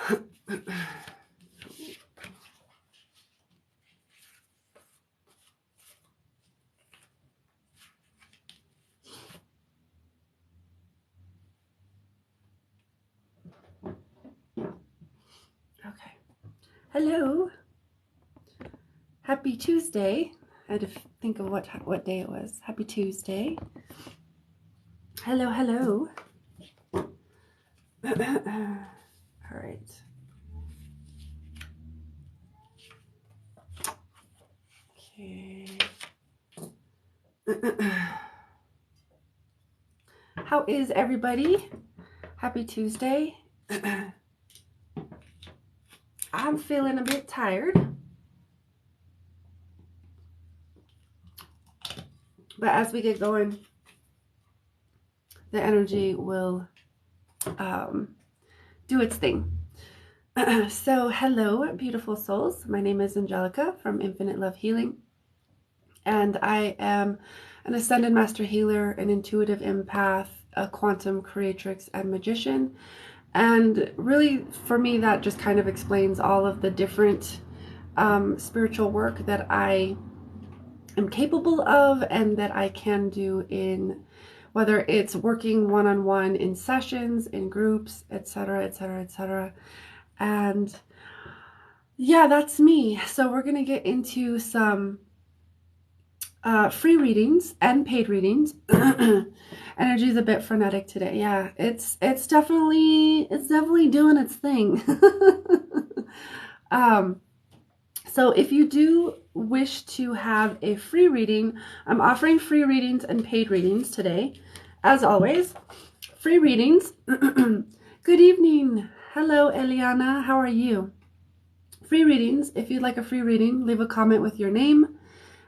Okay. Hello. Happy Tuesday. I had to think of what day it was. Happy Tuesday. Hello, hello. All right. Okay. How is everybody? Happy Tuesday. I'm feeling a bit tired, but as we get going, the energy will do its thing. So hello, beautiful souls. My name is Angelica from Infinite Love Healing, and I am an Ascended Master Healer, an intuitive empath, a quantum creatrix, and magician. And really, for me, that just kind of explains all of the different spiritual work that I am capable of and that I can do, in whether it's working one-on-one in sessions, in groups, etc., etc., etc. And yeah, that's me. So we're going to get into some free readings and paid readings. Energy is a bit frenetic today. Yeah, it's definitely doing its thing. So if you do wish to have a free reading, I'm offering free readings and paid readings today. As always, free readings. Good evening. Hello, Eliana. How are you? Free readings. If you'd like a free reading, leave a comment with your name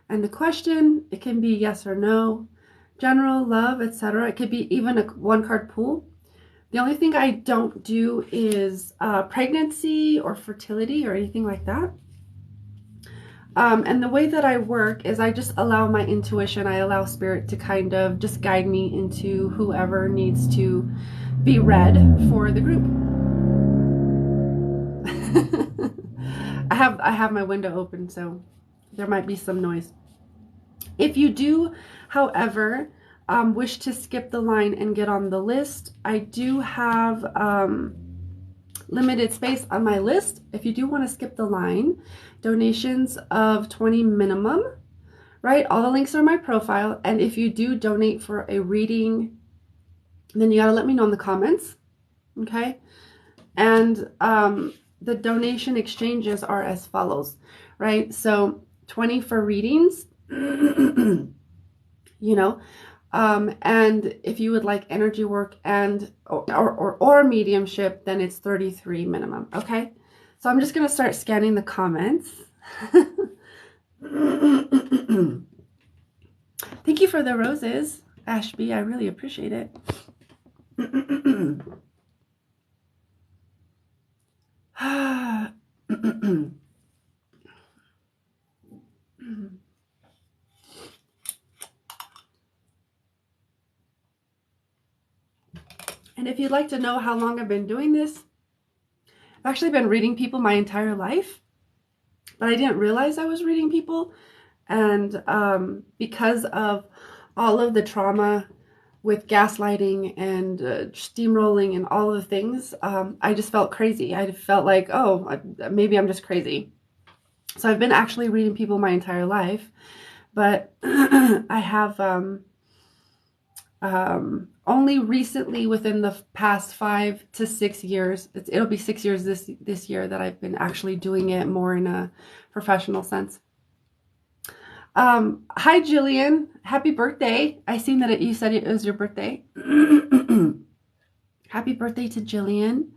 and the question. It can be yes or no, general, love, etc. It could be even a one-card pool. The only thing I don't do is pregnancy or fertility or anything like that. And the way that I work is I just allow my intuition, I allow spirit to kind of just guide me into whoever needs to be read for the group. I have my window open, so there might be some noise. If you do, however, wish to skip the line and get on the list, I do have limited space on my list. If you do want to skip the line, donations of $20 minimum, right? All the links are in my profile. And if you do donate for a reading, then you got to let me know in the comments. Okay. And the donation exchanges are as follows, right? So 20 for readings, you know, and if you would like energy work and or mediumship, then it's 33 minimum. Okay. So I'm just going to start scanning the comments. Thank you for the roses, Ashby. I really appreciate it. And if you'd like to know how long I've been doing this, I've actually been reading people my entire life, but I didn't realize I was reading people. And because of all of the trauma with gaslighting and steamrolling and all of the things, I just felt crazy. I felt like, oh, maybe I'm just crazy. So I've been actually reading people my entire life, but I have only recently, within the past 5 to 6 years, it'll be 6 years this year, that I've been actually doing it more in a professional sense. Hi, Jillian. Happy birthday. I seen that you said it was your birthday. Happy birthday to Jillian.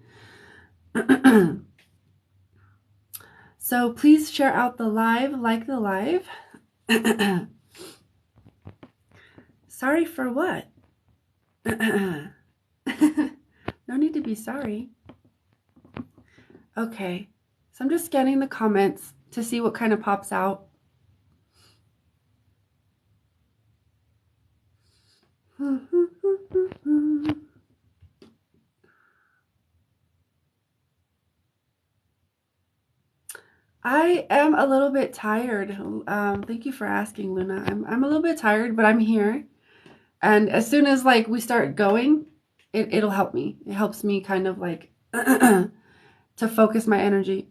So please share out the live, like the live. Sorry for what? No need to be sorry. Okay, so I'm just scanning the comments to see what kind of pops out. I am a little bit tired. Thank you for asking, Luna. I'm a little bit tired, but I'm here. And as soon as like we start going, it'll help me. It helps me kind of like to focus my energy.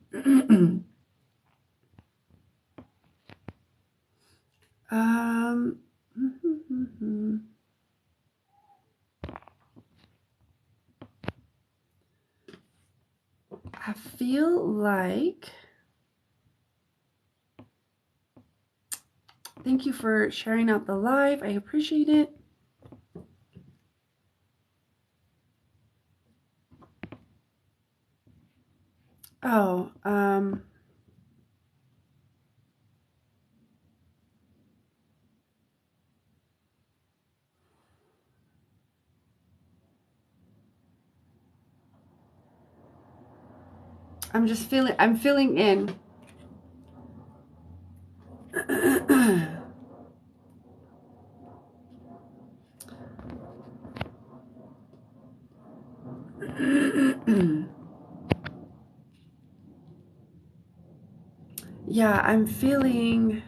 um, I feel like, thank you for sharing out the live. I appreciate it. Oh, I'm feeling in. Yeah, I'm feeling.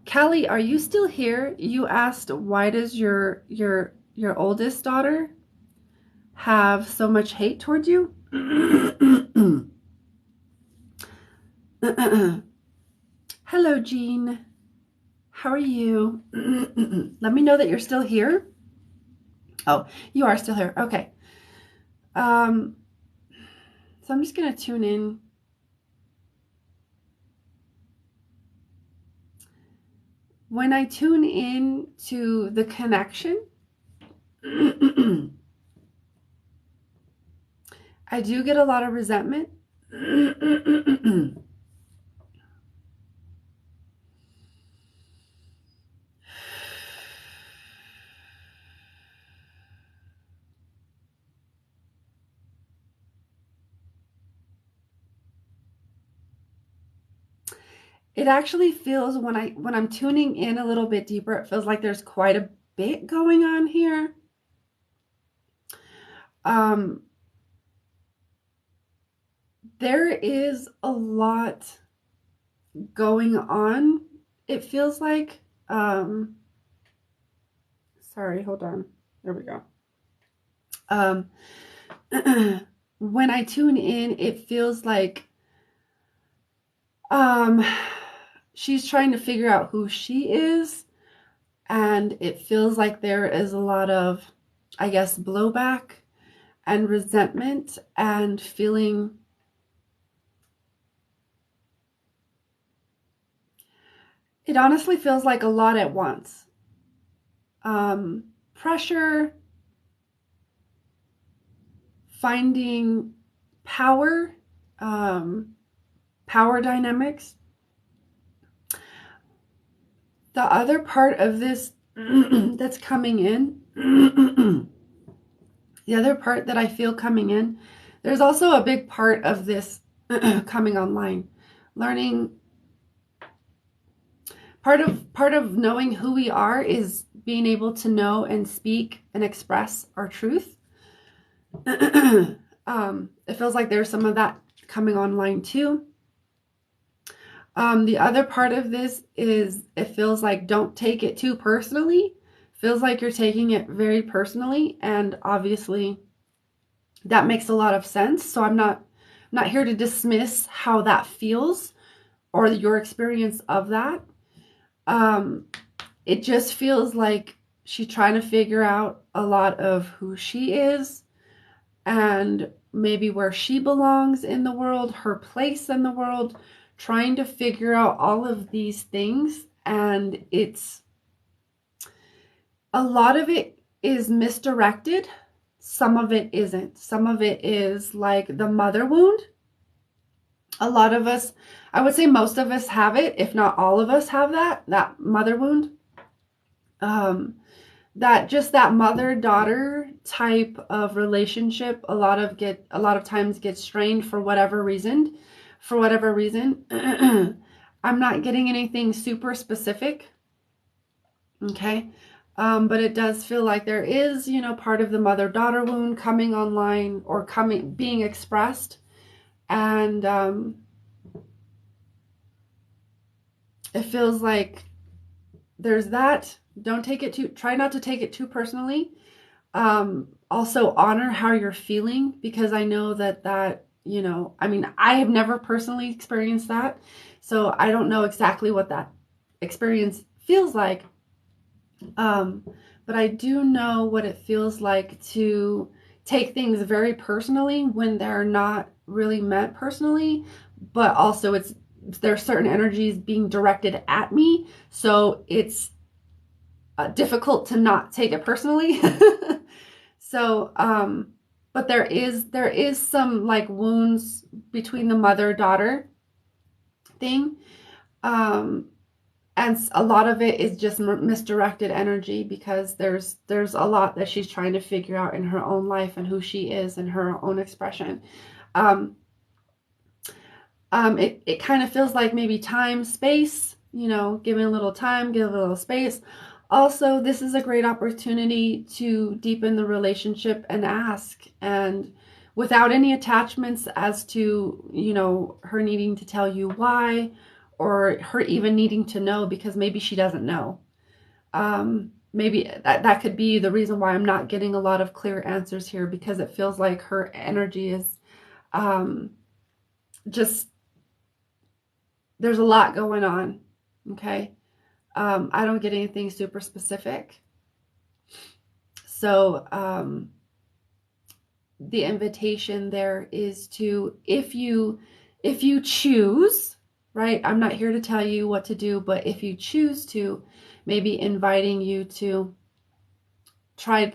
Callie, are you still here? You asked, why does your oldest daughter have so much hate towards you? Hello, Jean. How are you? Let me know that you're still here. Oh, you are still here. Okay. So I'm just gonna tune in. When I tune in to the connection, I do get a lot of resentment. It actually feels when I'm tuning in a little bit deeper, it feels like there's quite a bit going on here. There is a lot going on. It feels like, sorry, hold on. There we go. When I tune in, it feels like, she's trying to figure out who she is, and it feels like there is a lot of, I guess, blowback and resentment and feeling. It honestly feels like a lot at once. Pressure, finding power, power dynamics. The other part of this that's coming in, the other part that I feel coming in, there's also a big part of this coming online. Learning, part of knowing who we are is being able to know and speak and express our truth. It feels like there's some of that coming online too. The other part of this is, it feels like, don't take it too personally. Feels like you're taking it very personally, and obviously that makes a lot of sense. So I'm not here to dismiss how that feels or your experience of that. It just feels like she's trying to figure out a lot of who she is and maybe where she belongs in the world, her place in the world, trying to figure out all of these things. And it's, a lot of it is misdirected. Some of it isn't. Some of it is like the mother wound. A lot of us, I would say most of us have it, if not all of us have that mother wound. That just that mother-daughter type of relationship, a lot of times gets strained for whatever reason. I'm not getting anything super specific. Okay. But it does feel like there is, part of the mother-daughter wound coming online or being expressed. And it feels like there's that. Don't take it too, try not to take it too personally. Also honor how you're feeling, because I know that, I mean, I have never personally experienced that. So I don't know exactly what that experience feels like. Um, but I do know what it feels like to take things very personally when they're not really meant personally, but also there's certain energies being directed at me. So it's difficult to not take it personally. So, but there is some like wounds between the mother-daughter thing. Um, and a lot of it is just misdirected energy, because there's a lot that she's trying to figure out in her own life and who she is and her own expression. Um, it kind of feels like maybe time, space, give it a little time, give it a little space. Also, this is a great opportunity to deepen the relationship and ask, and without any attachments as to, her needing to tell you why, or her even needing to know, because maybe she doesn't know. Maybe that could be the reason why I'm not getting a lot of clear answers here, because it feels like her energy is just, there's a lot going on. Okay. I don't get anything super specific. So the invitation there is to, if you choose, right? I'm not here to tell you what to do, but if you choose to, maybe inviting you to try,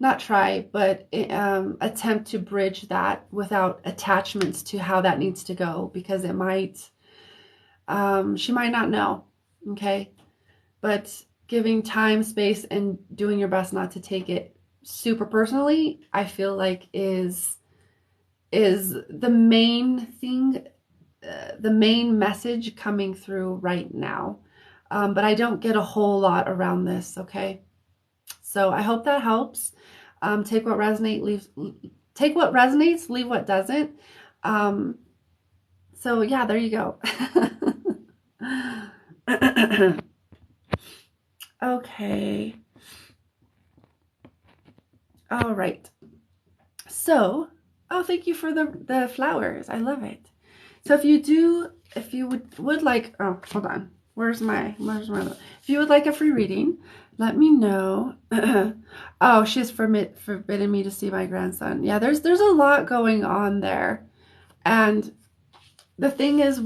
not try, but attempt to bridge that without attachments to how that needs to go, because it might, she might not know. Okay. But giving time, space, and doing your best not to take it super personally, I feel like is the main thing, the main message coming through right now. But I don't get a whole lot around this. Okay, so I hope that helps. Take what resonates, leave what doesn't. So yeah, there you go. Okay. All right. So, oh, thank you for the flowers. I love it. So if you would like, oh, hold on. If you would like a free reading, let me know. Oh, she's forbidden me to see my grandson. Yeah, there's a lot going on there. And the thing is,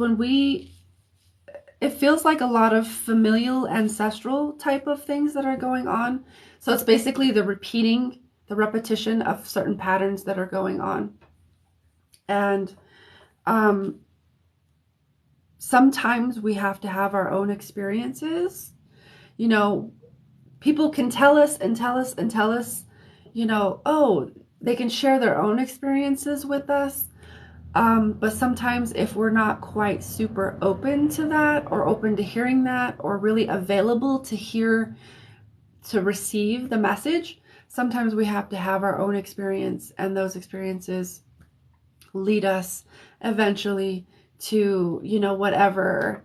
it feels like a lot of familial, ancestral type of things that are going on. So it's basically the repetition of certain patterns that are going on. And sometimes we have to have our own experiences. People can tell us and tell us and tell us, oh, they can share their own experiences with us. But sometimes if we're not quite super open to that, or open to hearing that, or really available to receive the message, sometimes we have to have our own experience, and those experiences lead us eventually to, whatever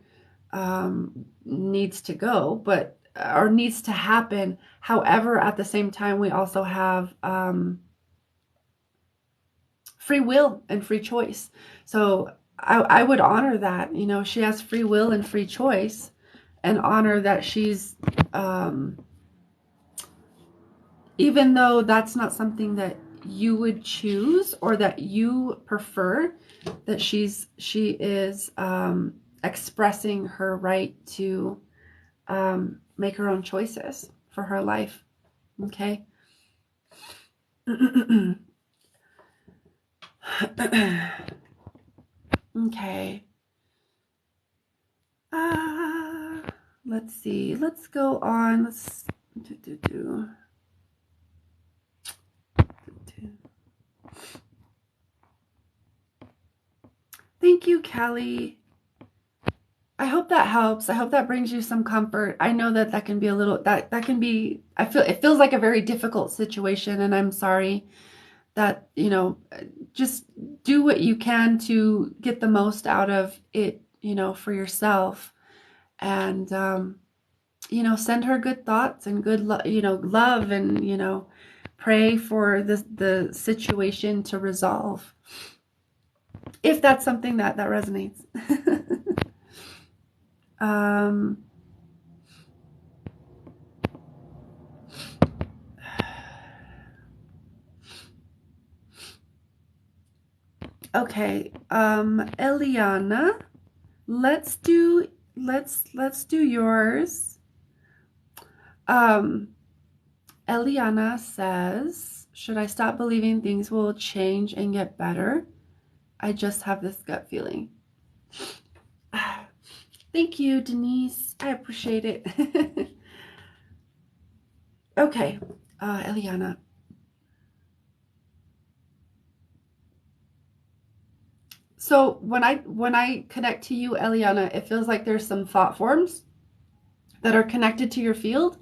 needs to go, but or needs to happen. However, at the same time, we also have free will and free choice. So I would honor that. She has free will and free choice, and honor that she's, even though that's not something that you would choose or that you prefer, that she is expressing her right to make her own choices for her life. Okay. Okay. Let's see. Let's go on. Let's do. Thank you, Kelly. I hope that helps. I hope that brings you some comfort. I know that can be a little, that can be, it feels like a very difficult situation, and I'm sorry that, just do what you can to get the most out of it, for yourself. And, send her good thoughts and good, love, and, pray for the situation to resolve. If that's something that resonates. Okay, Eliana, let's do yours. Eliana says, should I stop believing things will change and get better? I just have this gut feeling. Thank you, Denise. I appreciate it. Okay, Eliana. So when I connect to you, Eliana, it feels like there's some thought forms that are connected to your field.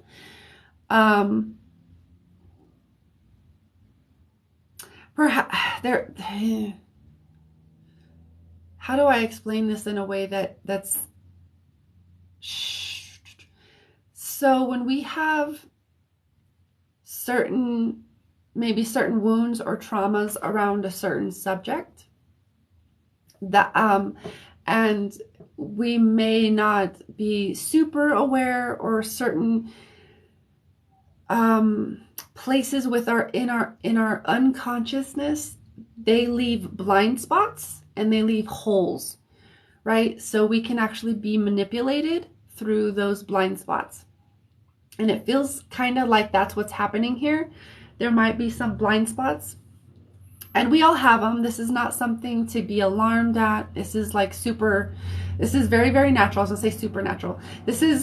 Perhaps there. How do I explain this in a way that's so when we have maybe certain wounds or traumas around a certain subject, that and we may not be super aware, or certain places in our unconsciousness, they leave blind spots and they leave holes, right? So we can actually be manipulated through those blind spots. And it feels kind of like that's what's happening here. There might be some blind spots, and we all have them. This is not something to be alarmed at. This is this is very, very natural. I was gonna say supernatural. This is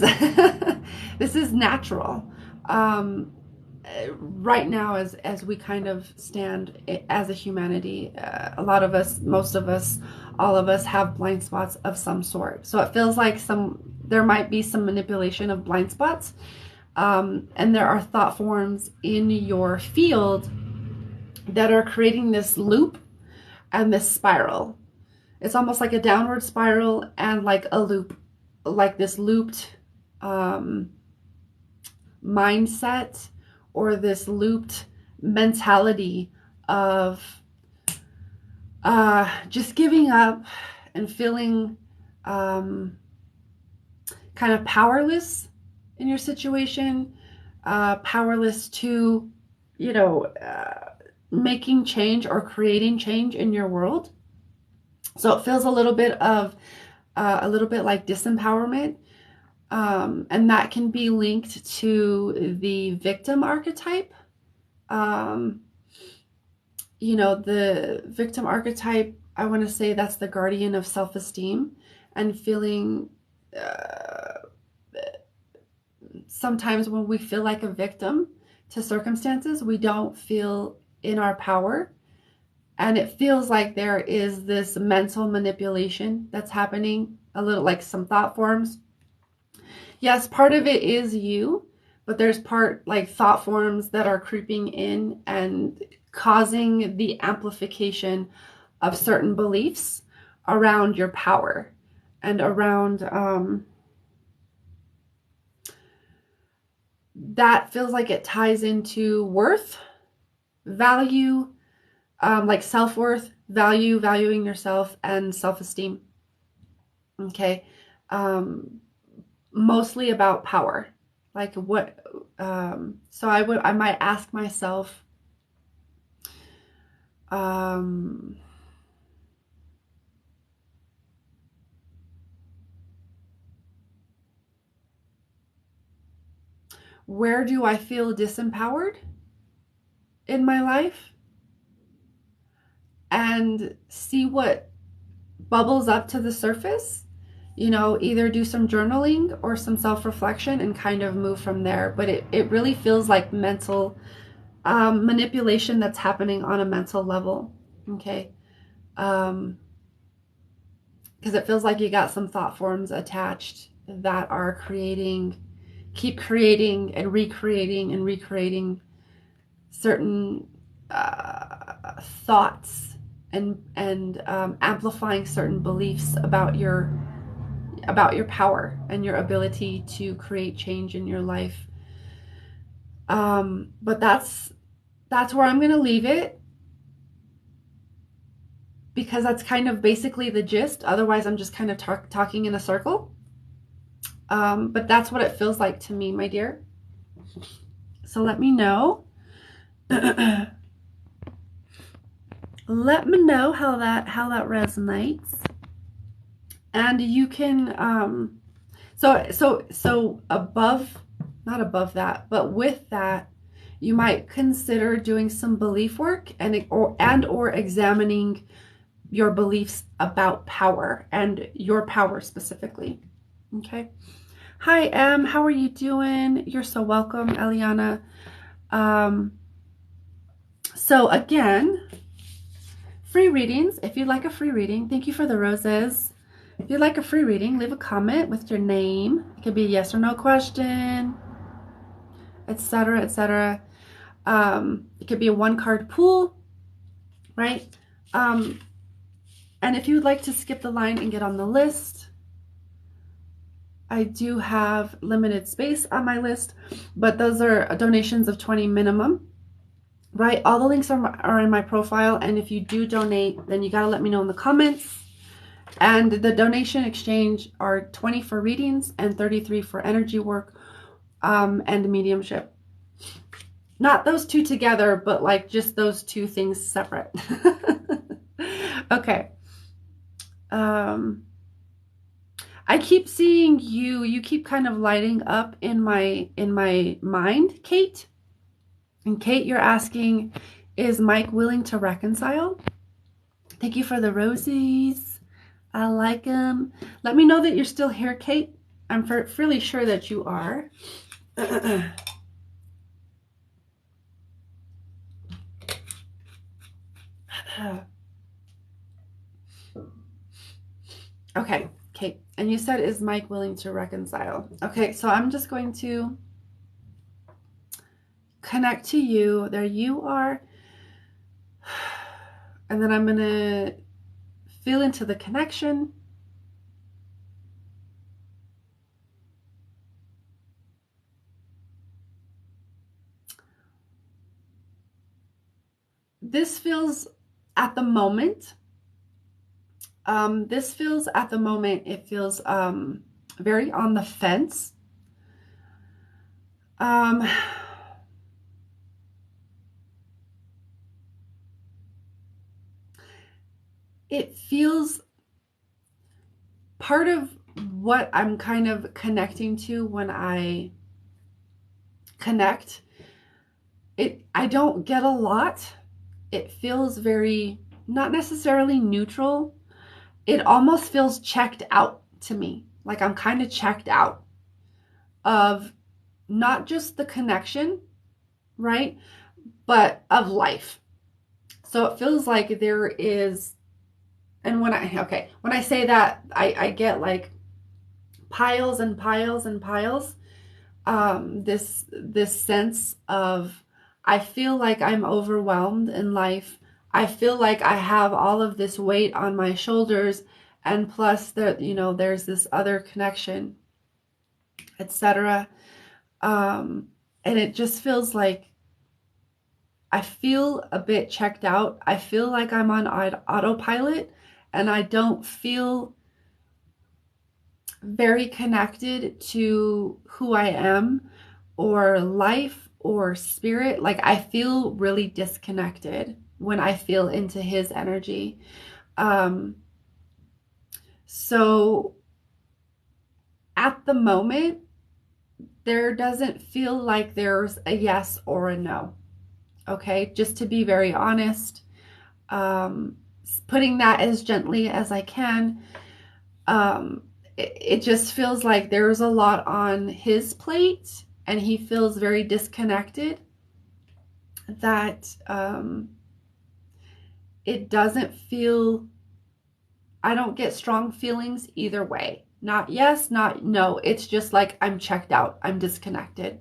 this is natural. Right now, as we kind of stand as a humanity, a lot of us, most of us, all of us have blind spots of some sort. So it feels like there might be some manipulation of blind spots. And there are thought forms in your field that are creating this loop and this spiral. It's almost like a downward spiral and like a loop, like this looped mindset, or this looped mentality of just giving up and feeling kind of powerless in your situation, powerless to, making change or creating change in your world. So it feels a little bit like disempowerment. And that can be linked to the victim archetype. The victim archetype, I want to say that's the guardian of self-esteem, and feeling sometimes when we feel like a victim to circumstances, we don't feel in our power. And it feels like there is this mental manipulation that's happening, a little like some thought forms. Yes, part of it is you, but there's thought forms that are creeping in and causing the amplification of certain beliefs around your power and around that feels like it ties into worth, value, like self-worth, valuing yourself, and self-esteem. Okay. Mostly about power. Like what, so I might ask myself, where do I feel disempowered in my life? And see what bubbles up to the surface. Either do some journaling or some self-reflection and kind of move from there. But it really feels like mental manipulation that's happening on a mental level. Okay. Because it feels like you got some thought forms attached that are keep creating and recreating certain thoughts and amplifying certain beliefs about your power and your ability to create change in your life. But that's where I'm going to leave it, because that's kind of basically the gist. Otherwise, I'm just kind of talking in a circle. But that's what it feels like to me, my dear. So let me know. Let me know how that resonates. And you can so above, not above that, but with that, you might consider doing some belief work and or examining your beliefs about power and your power specifically. Okay. Hi, Em. How are you doing? You're so welcome, Eliana. So again, free readings. If you'd like a free reading, thank you for the roses. If you'd like a free reading, leave a comment with your name. It could be a yes or no question, etc., etc. It could be a one-card pool, right? And if you'd like to skip the line and get on the list, I do have limited space on my list, but those are donations of 20 minimum, right? All the links are in my profile, and if you do donate, then you got to let me know in the comments. And the donation exchange are 20 for readings and 33 for energy work and mediumship. Not those two together, but like just those two things separate. Okay. I keep seeing you keep kind of lighting up in my mind, Kate. And Kate, you're asking, is Mike willing to reconcile? Thank you for the rosies. I like them. Let me know that you're still here, Kate. I'm fairly sure that you are. Okay, Kate. And you said, is Mike willing to reconcile? Okay, so I'm just going to connect to you. There you are. And then I'm going to feel into the connection. This feels at the moment, it feels very on the fence. It feels, part of what I'm kind of connecting to when I connect, I don't get a lot. It feels very, not necessarily neutral. It almost feels checked out to me. Like I'm kind of checked out of not just the connection, right? But of life. So it feels like there is, and when I say that, I get like piles and piles and piles. This sense of, I feel like I'm overwhelmed in life. I feel like I have all of this weight on my shoulders, and plus that, there's this other connection, etc. And it just feels like I feel a bit checked out. I feel like I'm on autopilot, and I don't feel very connected to who I am or life or spirit. Like I feel really disconnected when I feel into his energy. So at the moment, there doesn't feel like there's a yes or a no. Okay, just to be very honest, putting that as gently as I can. It just feels like there's a lot on his plate, and he feels very disconnected, that it doesn't feel, I don't get strong feelings either way. Not yes, not no. It's just like I'm checked out. I'm disconnected.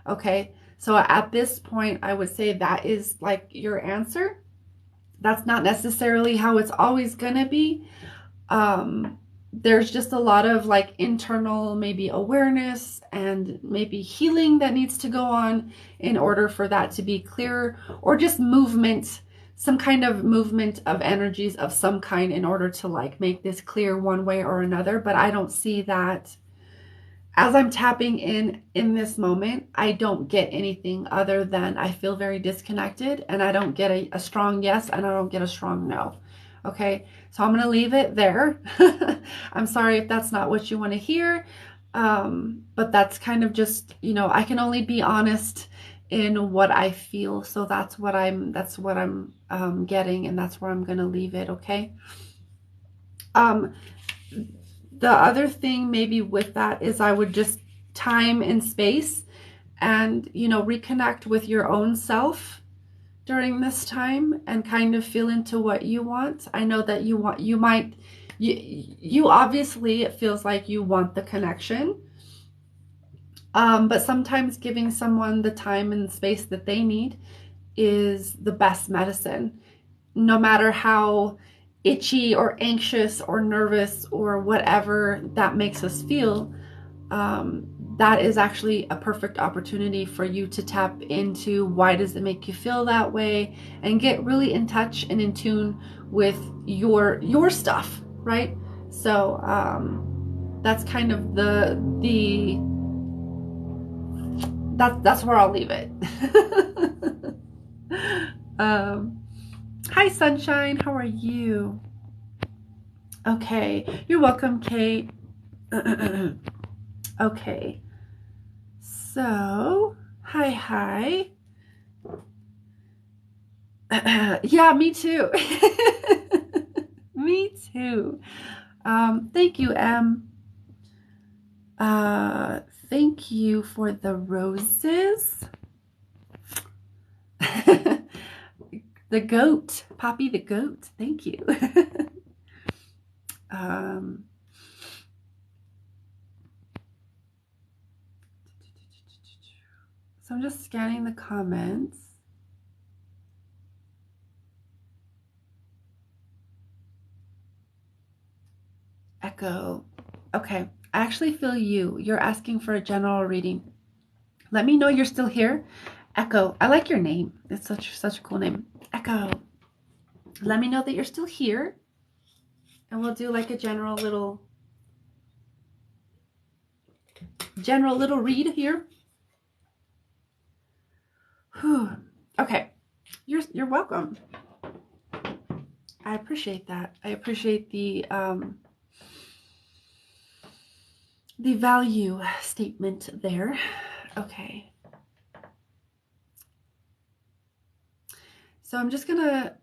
Okay. So at this point, I would say that is like your answer. That's not necessarily how it's always gonna be. There's just a lot of like internal maybe awareness and maybe healing that needs to go on in order for that to be clearer, or just movement, some kind of movement of energies of some kind in order to like make this clear one way or another. But I don't see that as I'm tapping in this moment. I don't get anything other than I feel very disconnected, and I don't get a strong yes, and I don't get a strong no. Okay, so I'm going to leave it there. I'm sorry if that's not what you want to hear, but that's kind of just, I can only be honest in what I feel. So that's what I'm getting, and that's where I'm going to leave it. Okay. The other thing maybe with that is I would just time and space and, reconnect with your own self during this time and kind of feel into what you want. I know that you obviously, it feels like you want the connection. But sometimes giving someone the time and space that they need is the best medicine. No matter how itchy or anxious or nervous or whatever that makes us feel, that is actually a perfect opportunity for you to tap into why does it make you feel that way, and get really in touch and in tune with your stuff, right? So that's kind of that's where I'll leave it. Hi Sunshine, how are you? Okay, you're welcome, Kate. Okay, so hi. Yeah, me too. Me too. Thank you, Em. Thank you for the roses. The goat, Poppy the goat. Thank you. So I'm just scanning the comments. Echo. Okay, I actually feel you. You're asking for a general reading. Let me know you're still here. Echo. I like your name. It's such a cool name. Echo. Let me know that you're still here, and we'll do like a general little read here. Whew. Okay. You're welcome. I appreciate that. I appreciate the value statement there. Okay. So I'm just gonna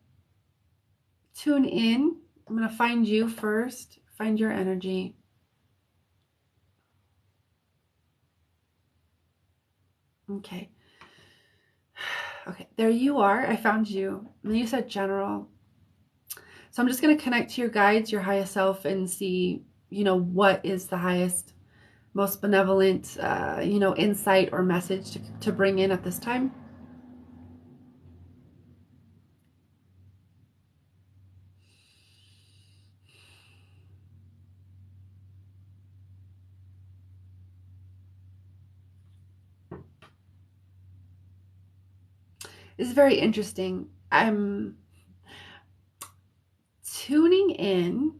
tune in. I'm gonna find you first, find your energy. Okay. Okay, there you are. I found you. And you said general. So I'm just gonna connect to your guides, your highest self, and see, what is the highest, most benevolent, insight or message to bring in at this time. It's very interesting. I'm tuning in.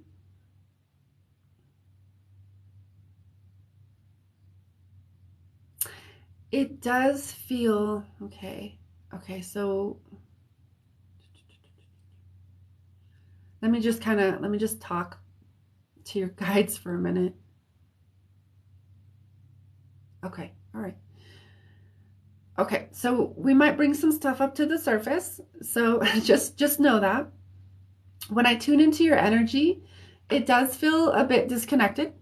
It does feel okay. Okay, so let me just talk to your guides for a minute. Okay, all right. Okay, so we might bring some stuff up to the surface. So just know that when I tune into your energy, it does feel a bit disconnected.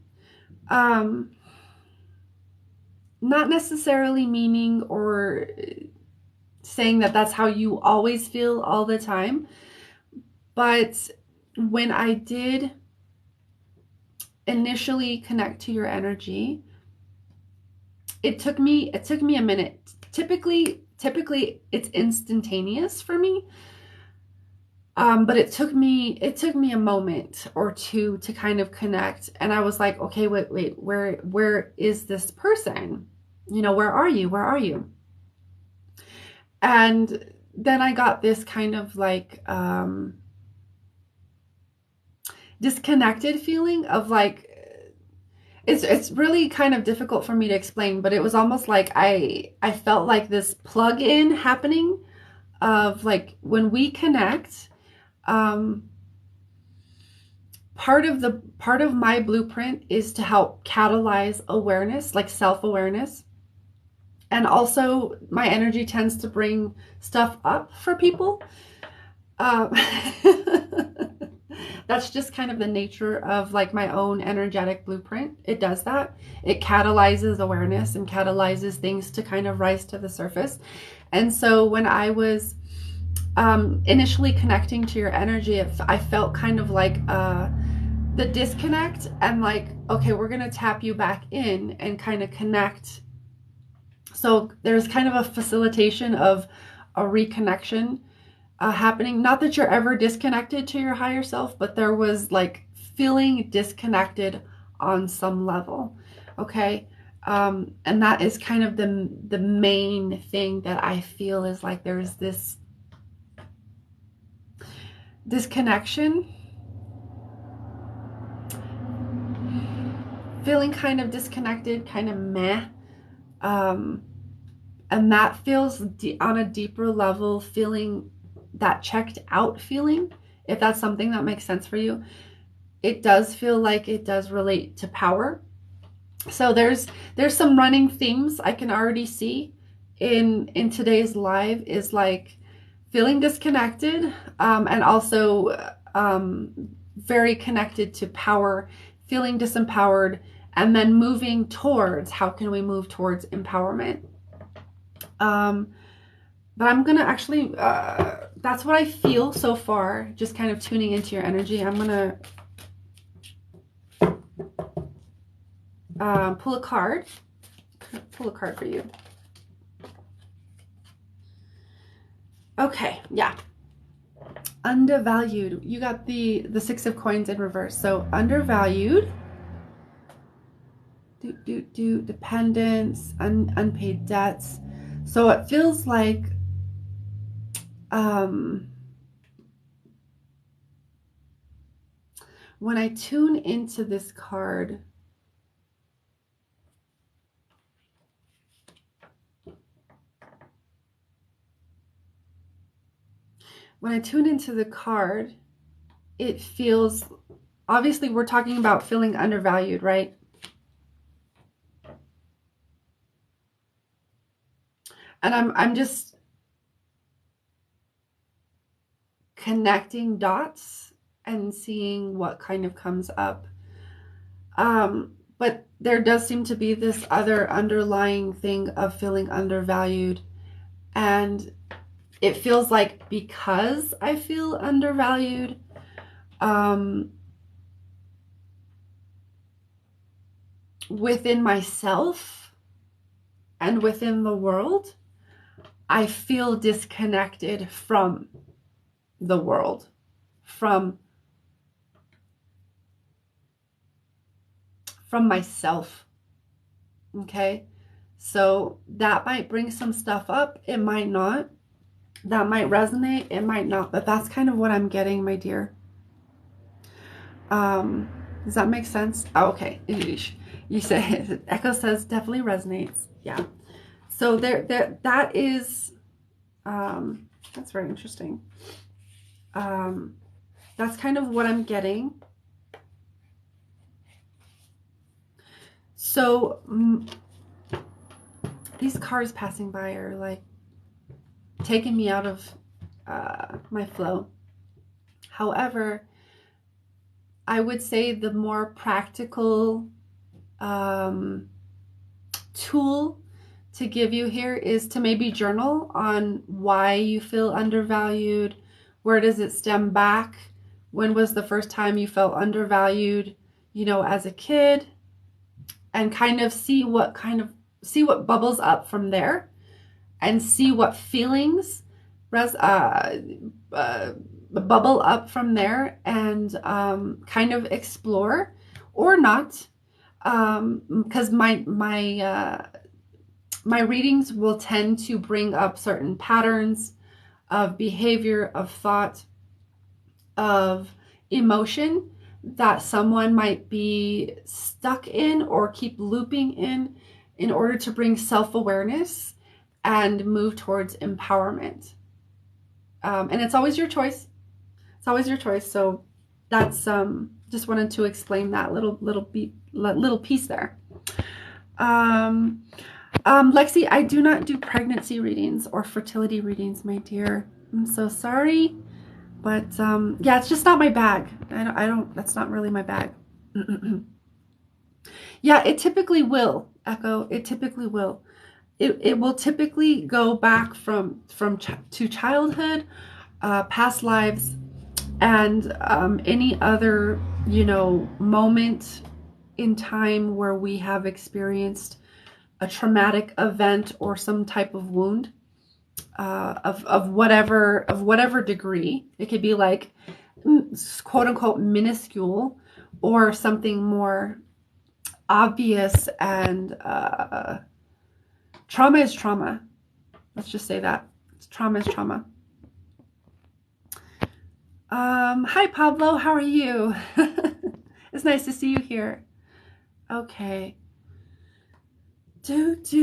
Not necessarily meaning or saying that that's how you always feel all the time. But when I did initially connect to your energy, it took me a minute. Typically it's instantaneous for me. But it took me a moment or two to kind of connect. And I was like, okay, wait, where is this person? Where are you? Where are you? And then I got this kind of like disconnected feeling of like, it's really kind of difficult for me to explain, but it was almost like I felt like this plug-in happening of like when we connect, um, part of my blueprint is to help catalyze awareness, like self-awareness. And also my energy tends to bring stuff up for people. Um, that's just kind of the nature of like my own energetic blueprint. It does that. It catalyzes awareness and catalyzes things to kind of rise to the surface. And so when I was initially connecting to your energy, I felt kind of like the disconnect, and like, okay, we're going to tap you back in and kind of connect. So there's kind of a facilitation of a reconnection happening. Not that you're ever disconnected to your higher self, but there was like feeling disconnected on some level. Okay. And that is kind of the main thing that I feel is like there's this disconnection, feeling kind of disconnected, kind of meh. And that feels on a deeper level, feeling that checked out feeling, if that's something that makes sense for you. It does feel like it does relate to power. So there's some running themes I can already see in today's live, is like feeling disconnected, and also very connected to power, feeling disempowered, and then moving towards how can we move towards empowerment. But I'm gonna actually, that's what I feel so far, just kind of tuning into your energy. I'm gonna pull a card for you. Okay, yeah. Undervalued. You got the Six of Coins in reverse. So undervalued, dependence, unpaid debts. So it feels like when I tune into this card, it feels, obviously we're talking about feeling undervalued, right? And I'm just connecting dots and seeing what kind of comes up. But there does seem to be this other underlying thing of feeling undervalued. And it feels like because I feel undervalued, within myself and within the world, I feel disconnected from the world, from myself. Okay, so that might bring some stuff up, it might not. That might resonate, it might not, but that's kind of what I'm getting, my dear. Does that make sense? Oh, okay. You say Echo says definitely resonates. Yeah. So that is that's very interesting. That's kind of what I'm getting. So these cars passing by are like taking me out of my flow. However, I would say the more practical tool to give you here is to maybe journal on why you feel undervalued. Where does it stem back? When was the first time you felt undervalued, as a kid? And kind of see what bubbles up from there, and see what feelings bubble up from there and kind of explore or not, because my readings will tend to bring up certain patterns of behavior, of thought, of emotion that someone might be stuck in or keep looping in order to bring self-awareness and move towards empowerment. And it's always your choice. It's always your choice. So that's just wanted to explain that little piece there. Lexi, I do not do pregnancy readings or fertility readings, my dear. I'm so sorry, but yeah, it's just not my bag. I don't. That's not really my bag. Yeah, it typically will, Echo. It typically will. It will typically go back to childhood, past lives, and any other, moment in time where we have experienced a traumatic event or some type of wound, of whatever degree. It could be like quote unquote minuscule, or something more obvious. And trauma is trauma. Let's just say that. Trauma is trauma. Hi Pablo, how are you? It's nice to see you here. Okay. Since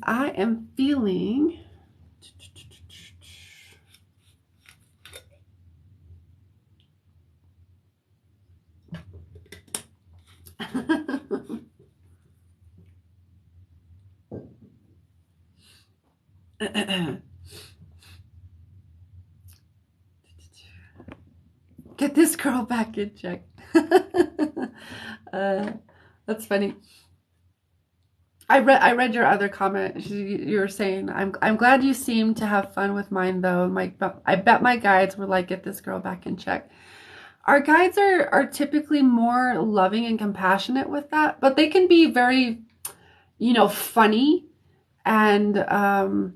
I am feeling get this girl back in check. That's funny. I read your other comment. You were saying, I'm glad you seem to have fun with mine though. I bet my guides were like, get this girl back in check. Our guides are typically more loving and compassionate with that, but they can be very, funny and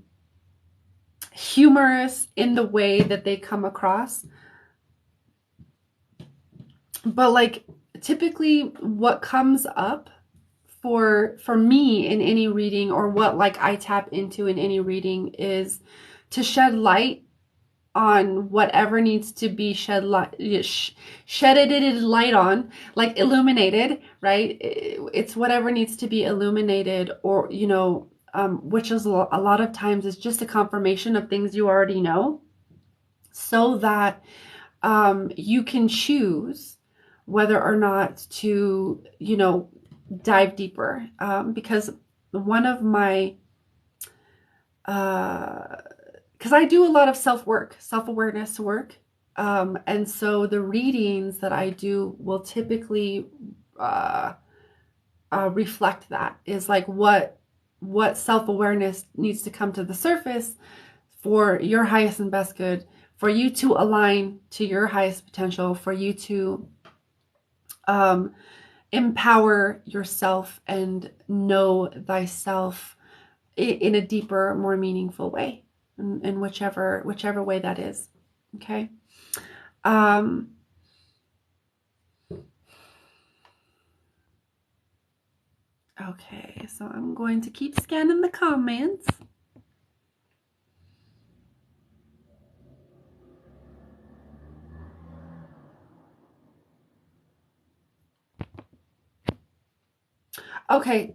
humorous in the way that they come across. But like typically what comes up for me in any reading, or what like I tap into in any reading, is to shed light on whatever needs to be shedded light on, like illuminated, right? It's whatever needs to be illuminated, or which is a lot of times is just a confirmation of things you already know, so that you can choose whether or not to dive deeper, because one of my because I do a lot of self-awareness work, and so the readings that I do will typically reflect that, is like what self-awareness needs to come to the surface for your highest and best good, for you to align to your highest potential, for you to empower yourself and know thyself in a deeper, more meaningful way, in whichever way that is. Okay. Okay, so I'm going to keep scanning the comments. Okay,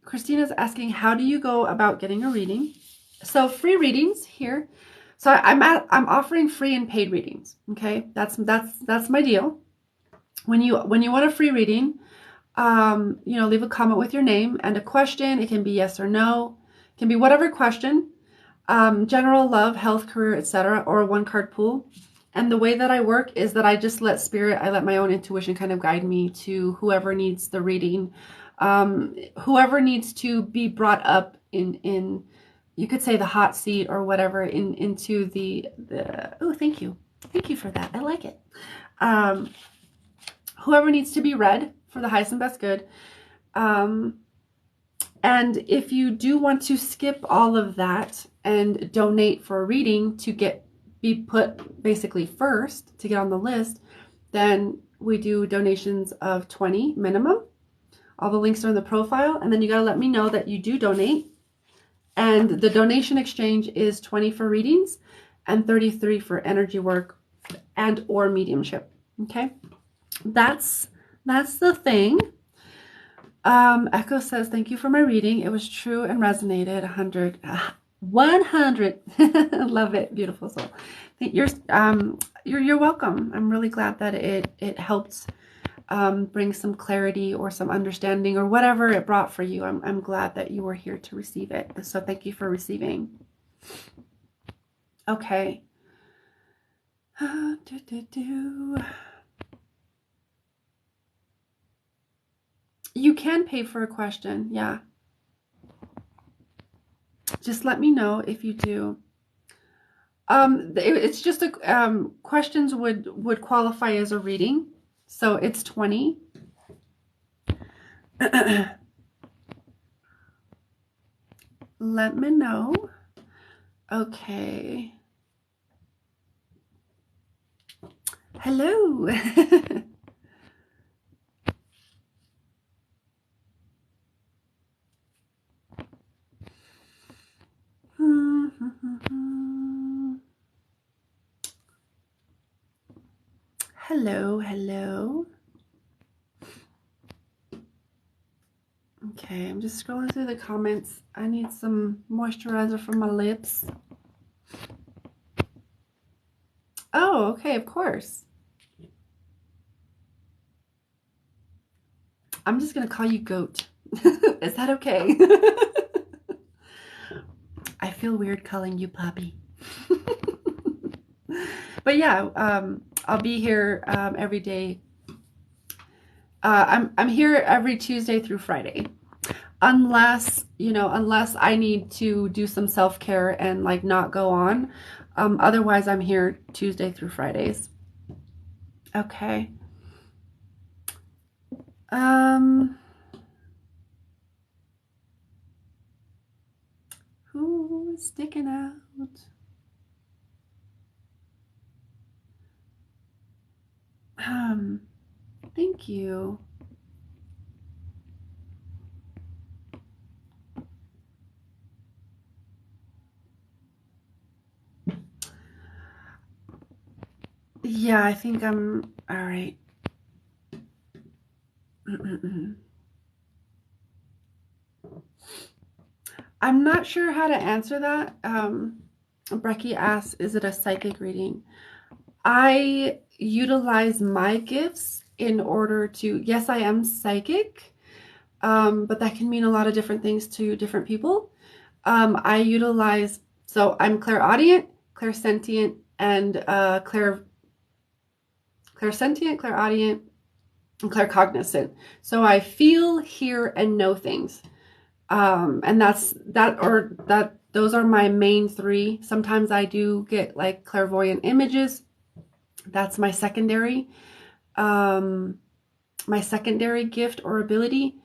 Christina's asking, how do you go about getting a reading? So free readings here. So I'm offering free and paid readings. Okay, that's my deal. When you want a free reading, leave a comment with your name and a question. It can be yes or no. It can be whatever question. General, love, health, career, etc., or a one-card pool. And the way that I work is that I just let I let my own intuition kind of guide me to whoever needs the reading, whoever needs to be brought up in you could say the hot seat or whatever, into the oh, thank you for that, I like it. Whoever needs to be read for the highest and best good, And if you do want to skip all of that and donate for a reading to be put basically first to get on the list, then we do donations of $20 minimum. All the links are in the profile, and then you got to let me know that you do donate. And the donation exchange is 20 for readings and 33 for energy work and or mediumship. Okay, that's the thing. Echo says, thank you for my reading. It was true and resonated. 100. Love it. Beautiful soul. You're welcome. I'm really glad that it helped bring some clarity or some understanding or whatever it brought for you. I'm glad that you were here to receive it. So thank you for receiving. Okay. You can pay for a question. Yeah. Just let me know if you do. It's just questions would qualify as a reading. So it's 20. Let me know. Okay. Hello. Hello, hello. Okay, I'm just scrolling through the comments. I need some moisturizer for my lips. Oh, okay, of course. I'm just going to call you Goat. Is that okay? I feel weird calling you Puppy. But yeah, I'll be here every day. I'm here every Tuesday through Friday. Unless I need to do some self-care and like not go on. Otherwise, I'm here Tuesday through Fridays. Okay. Who is sticking out? Thank you. Yeah, I think I'm all right. I'm not sure how to answer that. Brecky asks, is it a psychic reading? I utilize my gifts in order to, yes, I am psychic, but that can mean a lot of different things to different people. I utilize, so I'm clairaudient, clairsentient, and clairsentient, clairaudient, and claircognizant. So I feel, hear, and know things. And those are my main three. Sometimes I do get like clairvoyant images. That's my secondary gift or ability.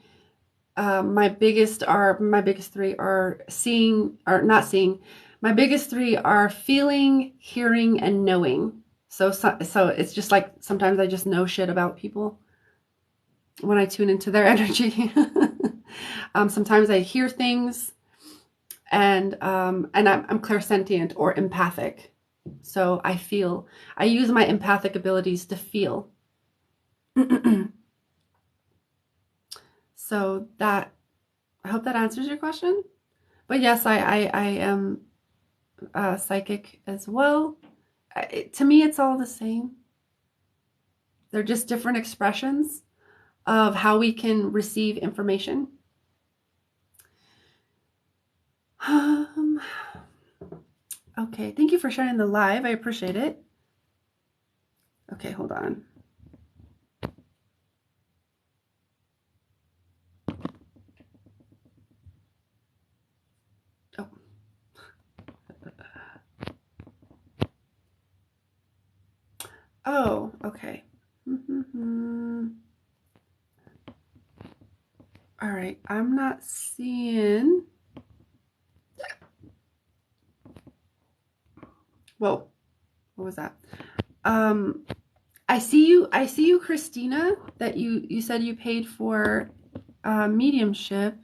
My biggest three are seeing, or not seeing. My biggest three are feeling, hearing, and knowing. So it's just like sometimes I just know shit about people when I tune into their energy. Sometimes I hear things, and I'm clairsentient or empathic. So I use my empathic abilities to feel. So I hope that answers your question. But yes, I am psychic as well. To me, it's all the same. They're just different expressions of how we can receive information. Okay, thank you for sharing the live. I appreciate it. Okay, hold on. Oh, okay. All All right, I'm not seeing. Whoa, what was that? I see you, Christina, that you said you paid for mediumship.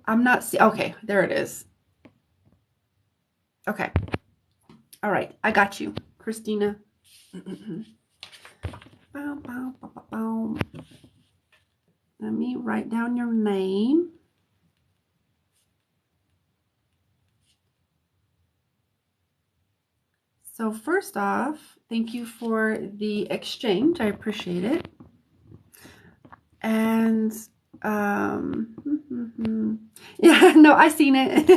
I'm not see. Okay, there it is. Okay. All right, I got you, Christina. Let me write down your name. So first off, thank you for the exchange. I appreciate it. And yeah, no, I seen it.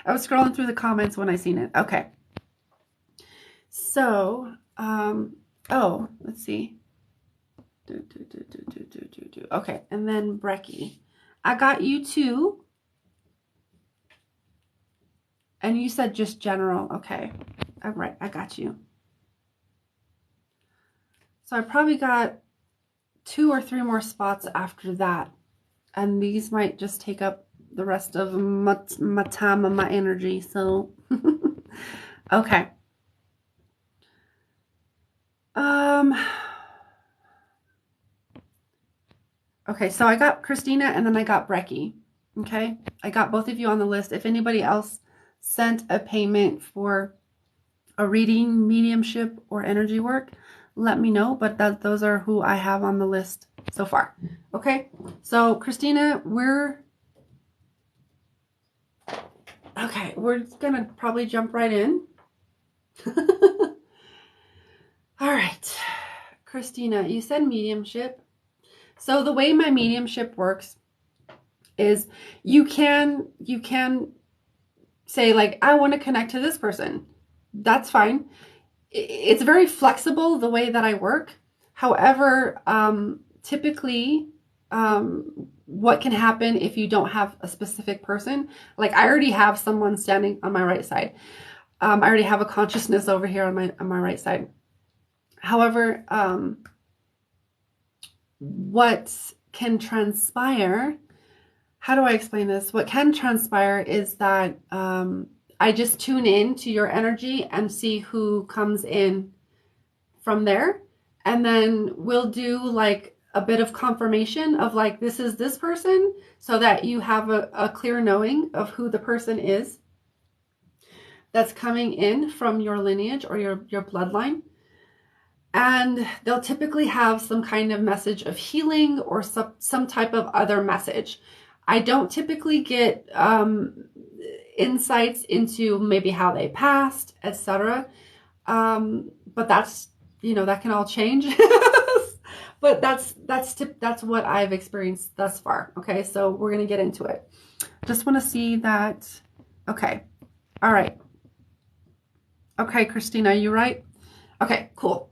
I was scrolling through the comments when I seen it. Okay. So, oh, let's see. Okay, and then Brecky. I got you too. And you said just general. Okay. All right, I got you. So I probably got 2 or 3 more spots after that. And these might just take up the rest of my time and my energy. So, okay. Okay, so I got Christina and then I got Brecky. Okay, I got both of you on the list. If anybody else sent a payment for a reading, mediumship, or energy work, let me know. But those are who I have on the list so far. Okay, so Christina, we're gonna probably jump right in. All right, Christina, you said mediumship. So the way my mediumship works is you can say like, I want to connect to this person. That's fine. It's very flexible the way that I work. However, typically, what can happen if you don't have a specific person? Like I already have someone standing on my right side. I already have a consciousness over here on my right side. However, what can transpire, how do I explain this? What can transpire is that I just tune in to your energy and see who comes in from there. And then we'll do like a bit of confirmation of like, this is this person, so that you have a clear knowing of who the person is that's coming in from your lineage or your bloodline. And they'll typically have some kind of message of healing or some type of other message. I don't typically get insights into maybe how they passed, etc. But that's, that can all change. But that's what I've experienced thus far. Okay, so we're gonna get into it. Just want to see that. Okay, all right. Okay, Christina, you right? Okay, cool.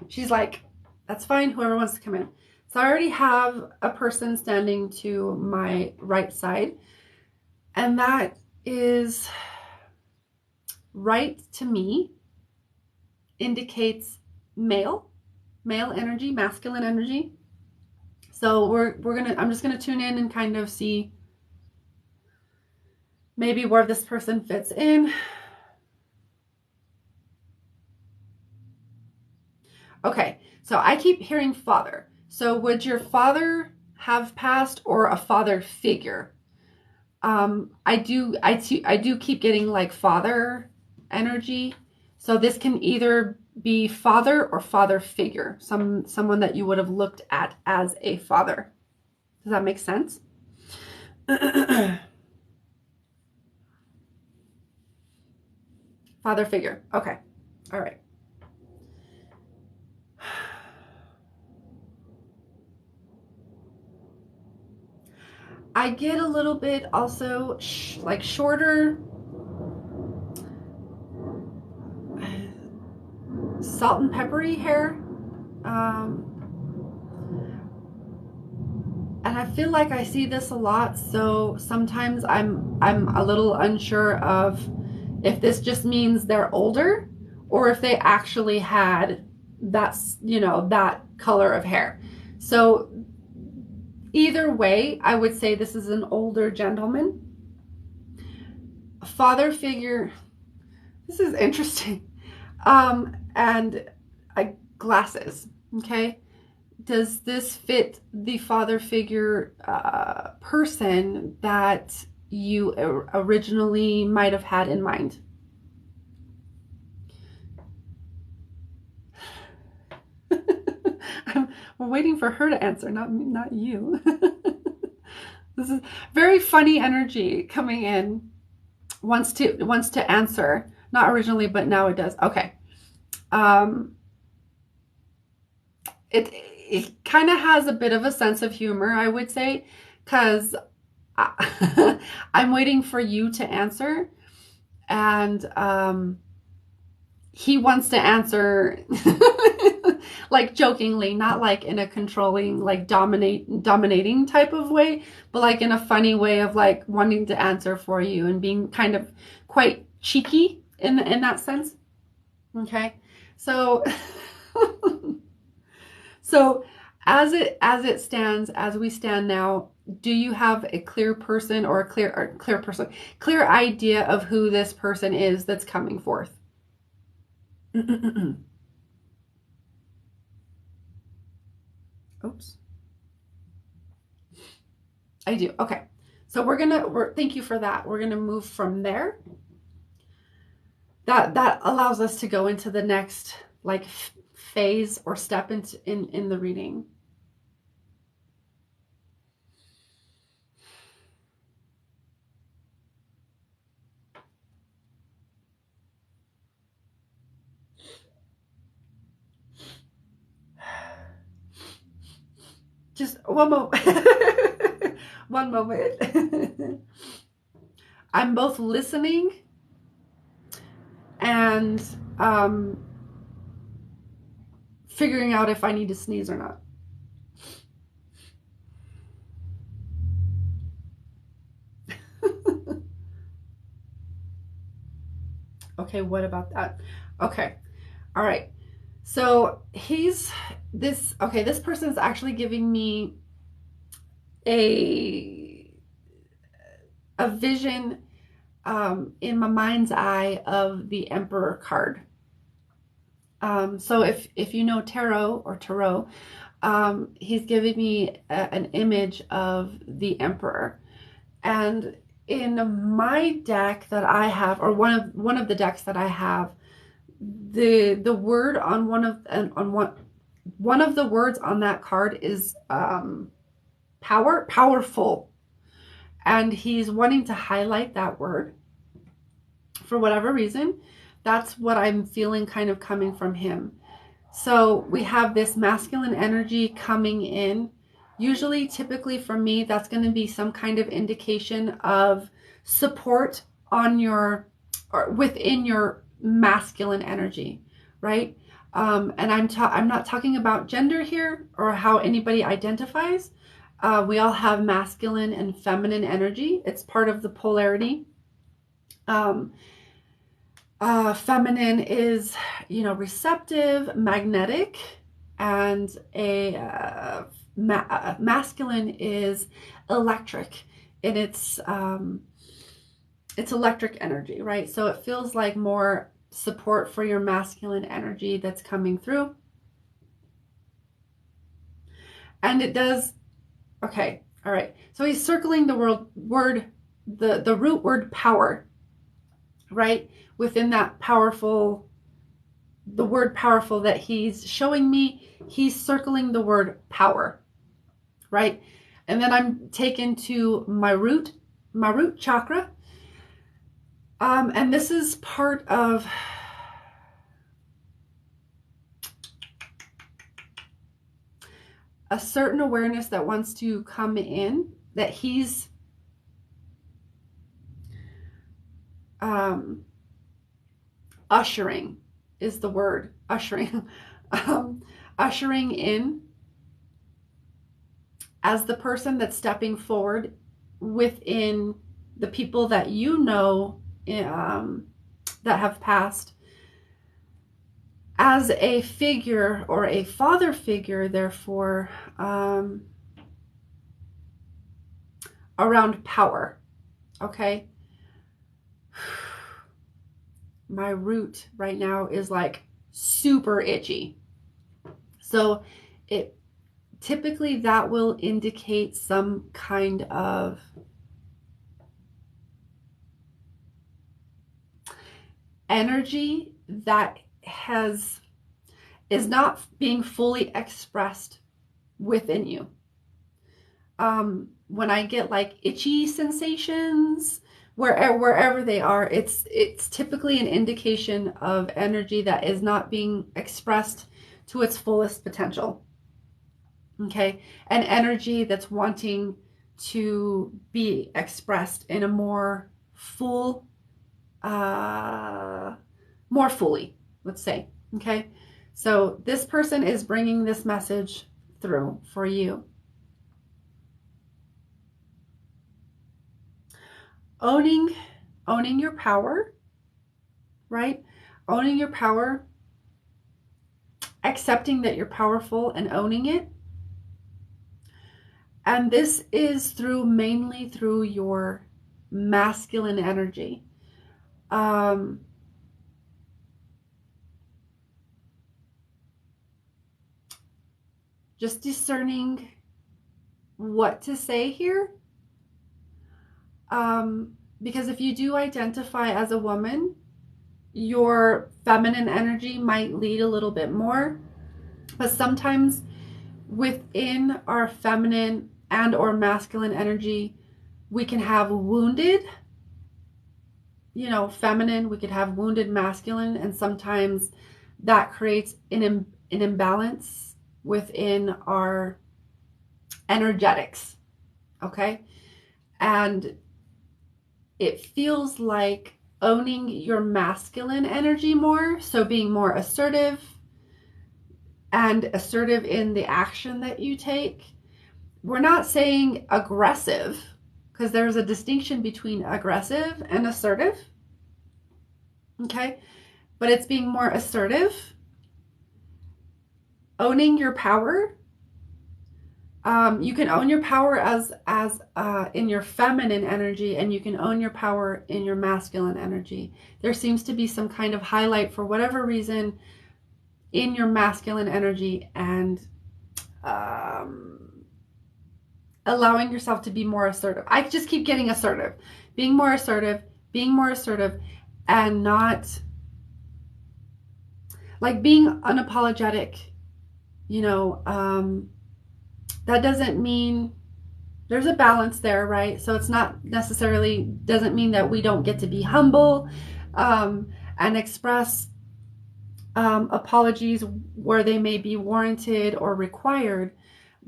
She's like, that's fine, whoever wants to come in. So I already have a person standing to my right side, and that is right to me, indicates male energy, masculine energy. So I'm just gonna tune in and kind of see maybe where this person fits in. Okay, so I keep hearing father. So would your father have passed, or a father figure? I do keep getting like father energy. So this can either be father or father figure, someone that you would have looked at as a father. Does that make sense? Father figure. Okay. All right. I get a little bit also like shorter, salt and peppery hair. And I feel like I see this a lot, so sometimes I'm a little unsure of if this just means they're older or if they actually had that, that color of hair. So Either way, I would say this is an older gentleman. Father figure. This is interesting. And glasses. Okay. Does this fit the father figure person that you originally might have had in mind? We're waiting for her to answer, not you. This is very funny energy coming in. Wants to answer. Not originally, but now it does. Okay. Um, it kind of has a bit of a sense of humor, I would say, because I'm waiting for you to answer, and he wants to answer like jokingly, not like in a controlling, like dominating type of way, but like in a funny way of like wanting to answer for you and being kind of quite cheeky in that sense. Okay, so so as it stands, as we stand now, do you have a clear person or clear idea of who this person is that's coming forth? Oops. I do. Okay. So thank you for that. We're gonna move from there. That allows us to go into the next like phase or step in the reading. Just one moment. One moment. I'm both listening and figuring out if I need to sneeze or not. Okay, what about that? Okay. All right. So this person's actually giving me a vision in my mind's eye of the Emperor card. So if you know tarot, he's giving me an image of the Emperor. And in my deck that I have, or one of the decks that I have, the word on one of the words on that card is powerful, and he's wanting to highlight that word for whatever reason. That's what I'm feeling kind of coming from him. So we have this masculine energy coming in. Usually, typically for me, that's going to be some kind of indication of support on your or within your masculine energy, right? And I'm not talking about gender here or how anybody identifies. We all have masculine and feminine energy. It's part of the polarity. Feminine is, receptive, magnetic, and a masculine is electric, and it's electric energy, right? So it feels like more support for your masculine energy that's coming through. And it does, okay, all right. So he's circling the the root word power, right? Within that the word powerful that he's showing me, he's circling the word power, right? And then I'm taken to my root chakra. And this is part of a certain awareness that wants to come in, that he's ushering is the word, ushering. Ushering in as the person that's stepping forward within the people that you know that have passed, as a figure or a father figure, therefore, around power. Okay. My root right now is like super itchy. So it typically that will indicate some kind of energy that is not being fully expressed within you. When I get like itchy sensations, wherever they are, it's typically an indication of energy that is not being expressed to its fullest potential. Okay, an energy that's wanting to be expressed in a more full, more fully, let's say. Okay, so this person is bringing this message through for you. Owning your power, right? Owning your power, accepting that you're powerful and owning it. And this is mainly through your masculine energy. Just discerning what to say here. Because if you do identify as a woman, your feminine energy might lead a little bit more. But sometimes within our feminine and or masculine energy, we can have wounded, feminine, we could have wounded masculine, and sometimes that creates an imbalance within our energetics. Okay? And it feels like owning your masculine energy more, so being more assertive and assertive in the action that you take. We're not saying aggressive, because there's a distinction between aggressive and assertive. Okay? But it's being more assertive, owning your power. You can own your power as in your feminine energy, and you can own your power in your masculine energy. There seems to be some kind of highlight for whatever reason in your masculine energy, and allowing yourself to be more assertive. I just keep getting assertive, being more assertive, and not like being unapologetic. That doesn't mean there's a balance there, right? So it's not necessarily doesn't mean that we don't get to be humble and express apologies where they may be warranted or required,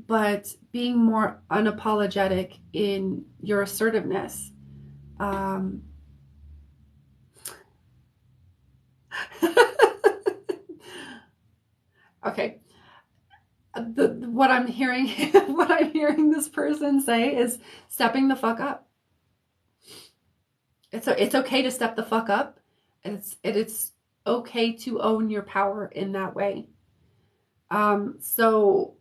but being more unapologetic in your assertiveness. Okay. What I'm hearing this person say is stepping the fuck up. It's okay to step the fuck up. It's okay to own your power in that way. So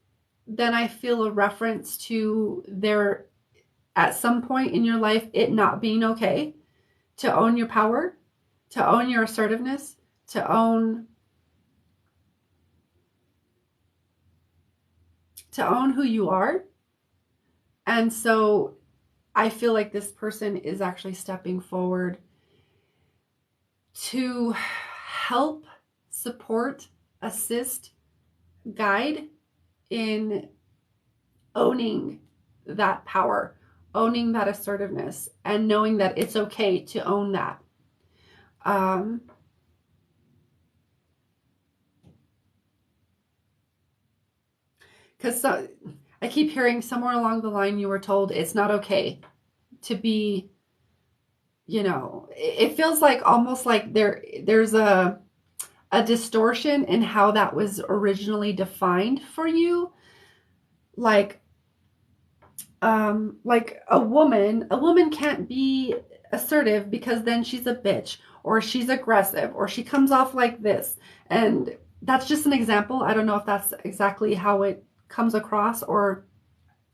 then I feel a reference to there at some point in your life it not being okay to own your power, to own your assertiveness, to own who you are. And so I feel like this person is actually stepping forward to help, support, assist, guide in owning that power, owning that assertiveness, and knowing that it's okay to own that. Because I keep hearing somewhere along the line you were told it's not okay to be, it feels like almost like there's a distortion in how that was originally defined for you. Like a woman can't be assertive because then she's a bitch, or she's aggressive, or she comes off like this. And that's just an example. I don't know if that's exactly how it comes across or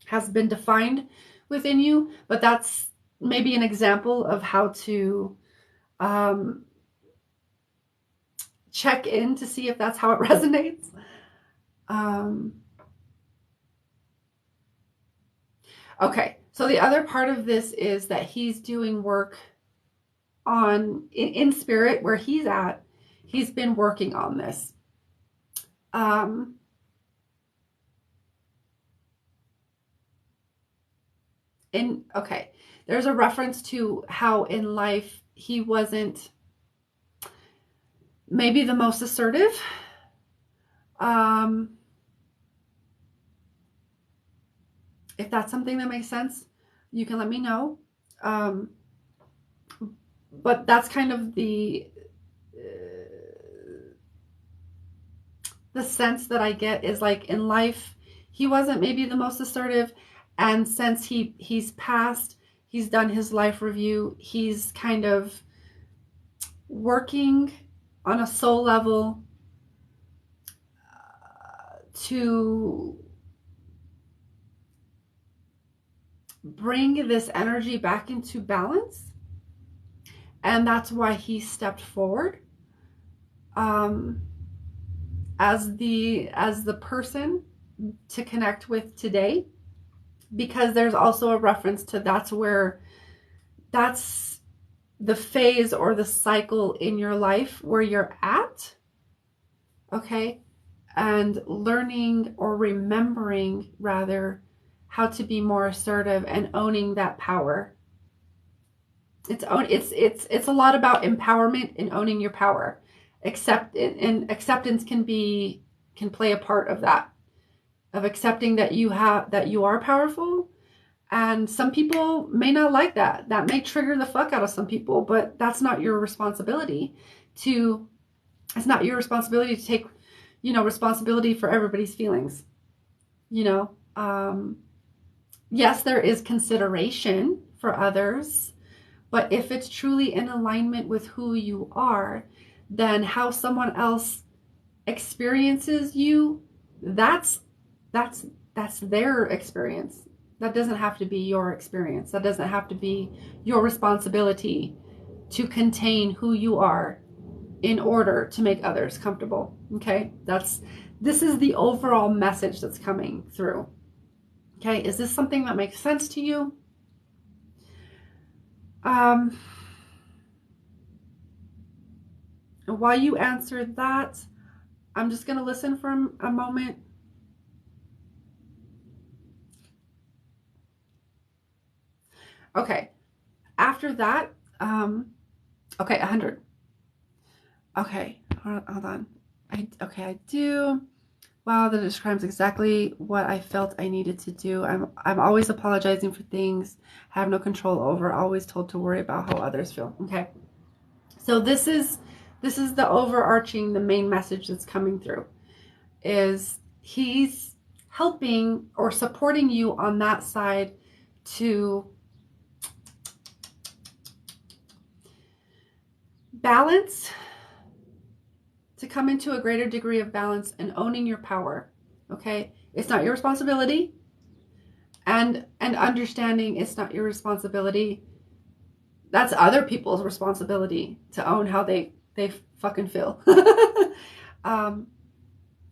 has been defined within you, but that's maybe an example of how to check in to see if that's how it resonates. Okay, so the other part of this is that he's doing work in spirit where he's at. He's been working on this. Okay, there's a reference to how in life he wasn't maybe the most assertive. If that's something that makes sense, you can let me know. But that's kind of the sense that I get is like in life, he wasn't maybe the most assertive. And since he's passed, he's done his life review, he's kind of working on a soul level to bring this energy back into balance. And that's why he stepped forward as the person to connect with today, because there's also a reference to that's the phase or the cycle in your life where you're at, okay, and learning or remembering rather how to be more assertive and owning that power. It's a lot about empowerment and owning your power. And acceptance can play a part of that, of accepting that you are powerful. And some people may not like that. That may trigger the fuck out of some people, but that's not your responsibility to take, responsibility for everybody's feelings. Yes, there is consideration for others, but if it's truly in alignment with who you are, then how someone else experiences you, that's their experience. That doesn't have to be your experience. That doesn't have to be your responsibility to contain who you are in order to make others comfortable. Okay? This is the overall message that's coming through. Okay? Is this something that makes sense to you? While you answer that, I'm just going to listen for a moment. Okay. After that, okay, 100. Okay, hold on. I do. Wow, that describes exactly what I felt I needed to do. I'm always apologizing for things I have no control over, always told to worry about how others feel. Okay. So this is the overarching, the main message that's coming through is he's helping or supporting you on that side to balance, to come into a greater degree of balance and owning your power. Okay? It's not your responsibility, and understanding it's not your responsibility. That's other people's responsibility to own how they fucking feel.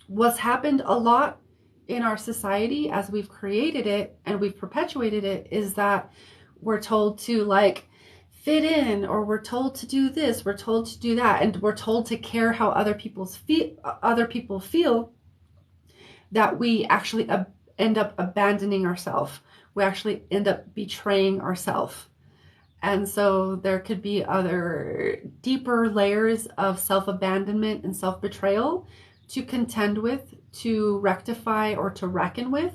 What's happened a lot in our society as we've created it and we've perpetuated it is that we're told to like fit in, or we're told to do this, we're told to do that, and we're told to care how other people feel, that we actually end up abandoning ourselves. We actually end up betraying ourselves. And so there could be other deeper layers of self-abandonment and self-betrayal to contend with, to rectify, or to reckon with.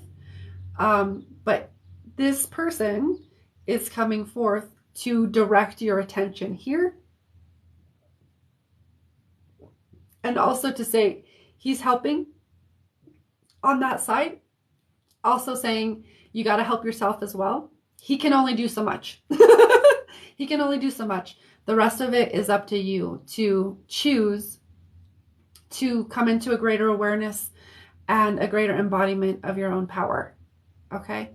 But this person is coming forth to direct your attention here. And also to say he's helping on that side. Also saying you got to help yourself as well. He can only do so much. He can only do so much. The rest of it is up to you to choose to come into a greater awareness and a greater embodiment of your own power. Okay?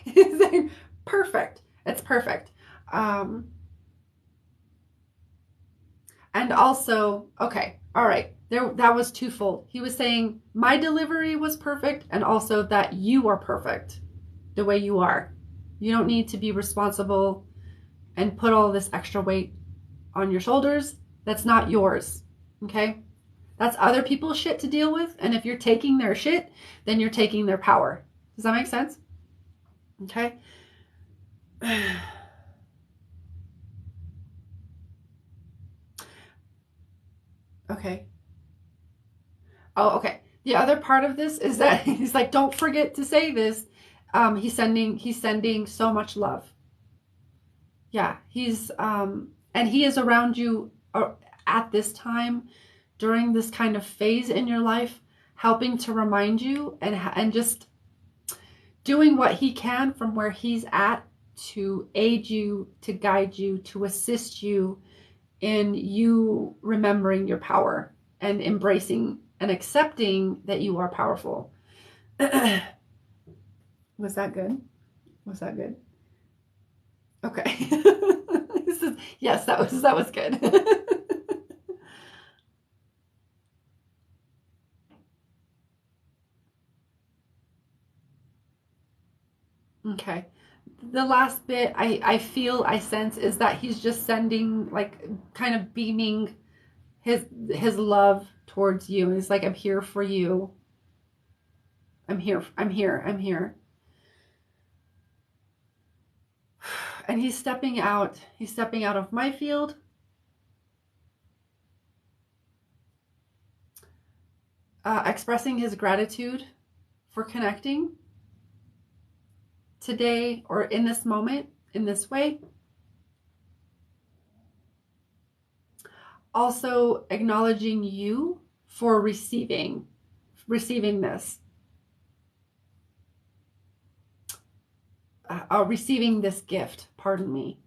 He's saying, perfect. It's perfect. Um, and also, okay, all right, that was twofold. He was saying my delivery was perfect, and also that you are perfect the way you are. You don't need to be responsible and put all this extra weight on your shoulders. That's not yours. Okay? That's other people's shit to deal with. And if you're taking their shit, then you're taking their power. Does that make sense? Okay? Okay. Oh, okay. The other part of this is that he's like, don't forget to say this. He's sending so much love. Yeah, and he is around you at this time during this kind of phase in your life, helping to remind you and just doing what he can from where he's at to aid you, to guide you, to assist you in you remembering your power and embracing and accepting that you are powerful. Was that good? Was that good? Okay. Yes, that was good. Okay. The last bit I sense is that he's just sending, like, kind of beaming his love towards you. He's like, I'm here for you. I'm here. I'm here. I'm here. And he's stepping out. He's stepping out of my field, expressing his gratitude for connecting today or in this moment in this way. Also acknowledging you for receiving this, receiving this gift. Pardon me.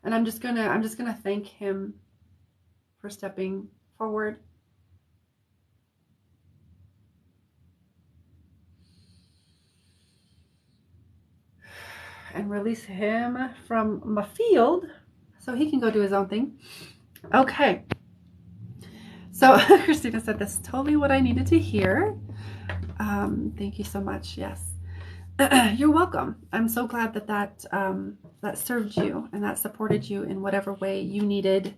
And I'm just gonna thank him for stepping forward. And release him from my field so he can go do his own thing. Okay. So Christina said, that's totally what I needed to hear. Thank you so much. Yes. You're welcome. I'm so glad that served you and that supported you in whatever way you needed,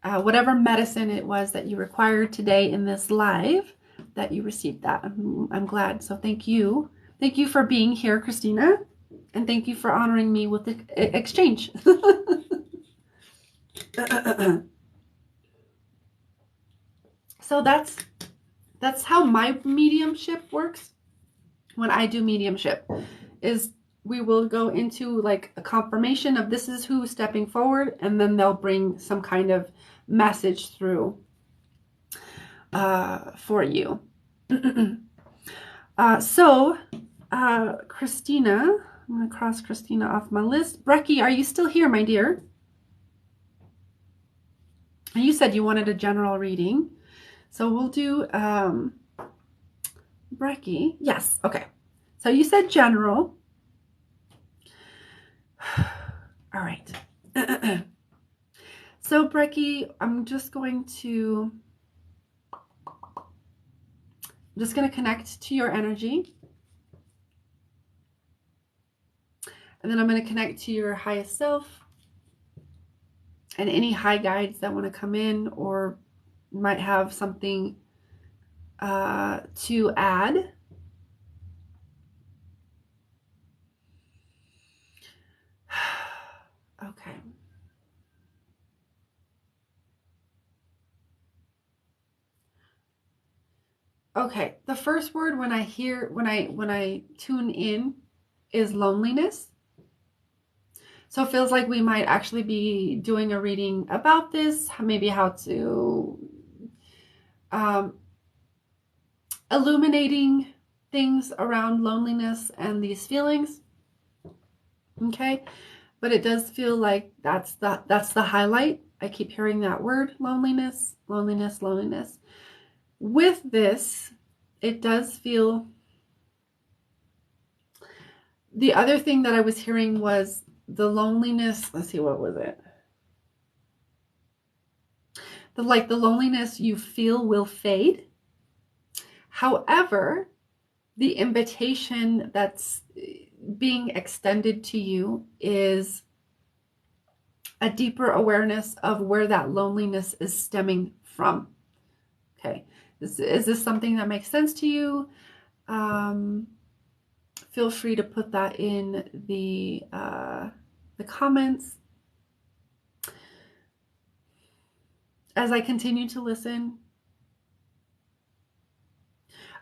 whatever medicine it was that you required today in this live, that you received that. I'm glad. So thank you. Thank you for being here, Christina. And thank you for honoring me with the exchange. So that's how my mediumship works. When I do mediumship, is we will go into like a confirmation of this is who's stepping forward, and then they'll bring some kind of message through for you. Christina, I'm going to cross Christina off my list. Brecky, are you still here, my dear? You said you wanted a general reading. So we'll do Brecky. Yes, okay. So you said general. All right. So Brecky, I'm just going to connect to your energy. And then I'm going to connect to your highest self and any high guides that want to come in or might have something to add. Okay. Okay. The first word when I tune in is loneliness. So it feels like we might actually be doing a reading about this, maybe how to illuminating things around loneliness and these feelings. Okay, but it does feel like that's the highlight. I keep hearing that word, loneliness, loneliness, loneliness. with this, it does feel, the other thing that I was hearing was the loneliness. Let's see, what was it? The loneliness you feel will fade. However, the invitation that's being extended to you is a deeper awareness of where that loneliness is stemming from. Okay, is this something that makes sense to you? Feel free to put that in the comments. As I continue to listen.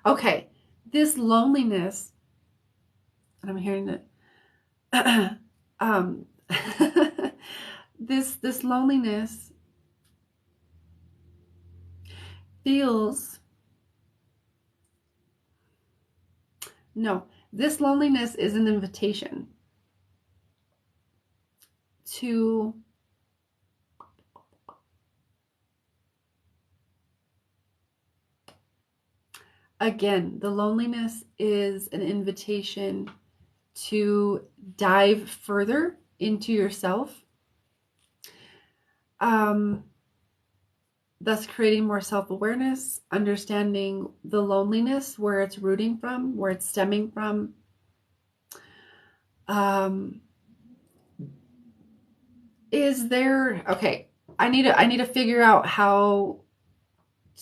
Okay, this loneliness, and I'm hearing that this loneliness feels, no, this loneliness is an invitation to again, the loneliness is an invitation to dive further into yourself, thus creating more self-awareness, understanding the loneliness, where it's rooting from, where it's stemming from. Is there, okay, I need to figure out how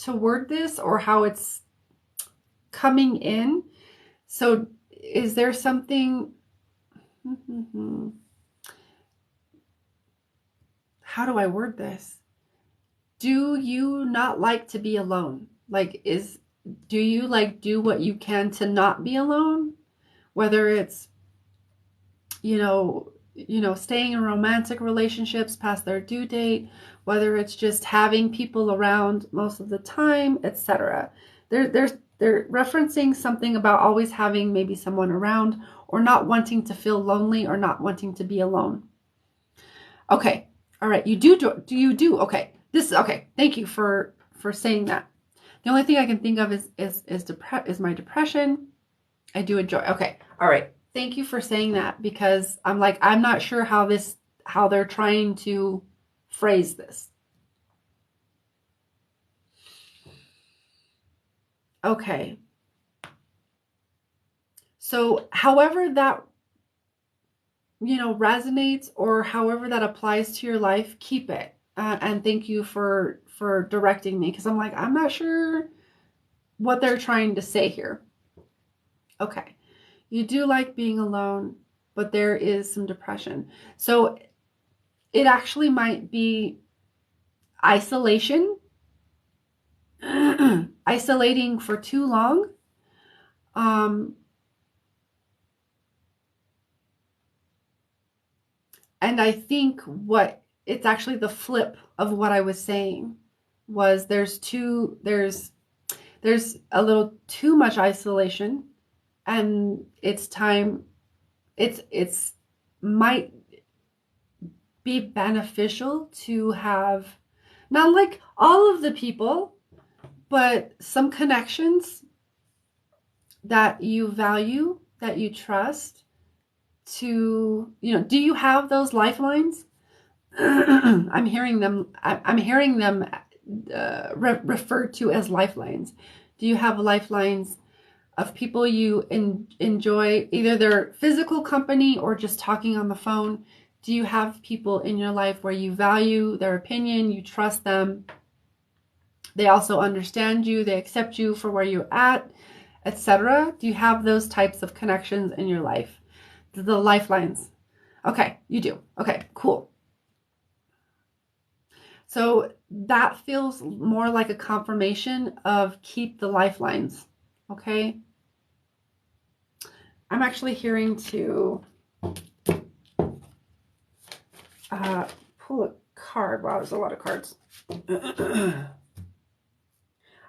to word this or how it's coming in. So is there something, how do I word this? Do you not like to be alone? Do you do what you can to not be alone? Whether it's, staying in romantic relationships past their due date, whether it's just having people around most of the time, etc. They're referencing something about always having maybe someone around, or not wanting to feel lonely, or not wanting to be alone. Okay. All right. You do. Okay. Okay. Thank you for saying that. The only thing I can think of is my depression. I do enjoy. Okay. All right. Thank you for saying that, because I'm not sure how they're trying to phrase this. Okay. So however that, resonates, or however that applies to your life, keep it. And thank you for directing me, because I'm not sure what they're trying to say here. Okay. You do like being alone, but there is some depression. So it actually might be isolation, isolating for too long. And I think it's actually the flip of what I was saying was there's a little too much isolation, and it's time, it's might be beneficial to have not like all of the people, but some connections that you value, that you trust, to, do you have those lifelines? I'm hearing them referred to as lifelines. Do you have lifelines of people you enjoy, either their physical company or just talking on the phone? Do you have people in your life where you value their opinion, you trust them, they also understand you, they accept you for where you're at, etc.? Do you have those types of connections in your life? The lifelines. Okay, you do. Okay, cool. So that feels more like a confirmation of keep the lifelines. Okay. I'm actually hearing to pull a card. Wow, there's a lot of cards.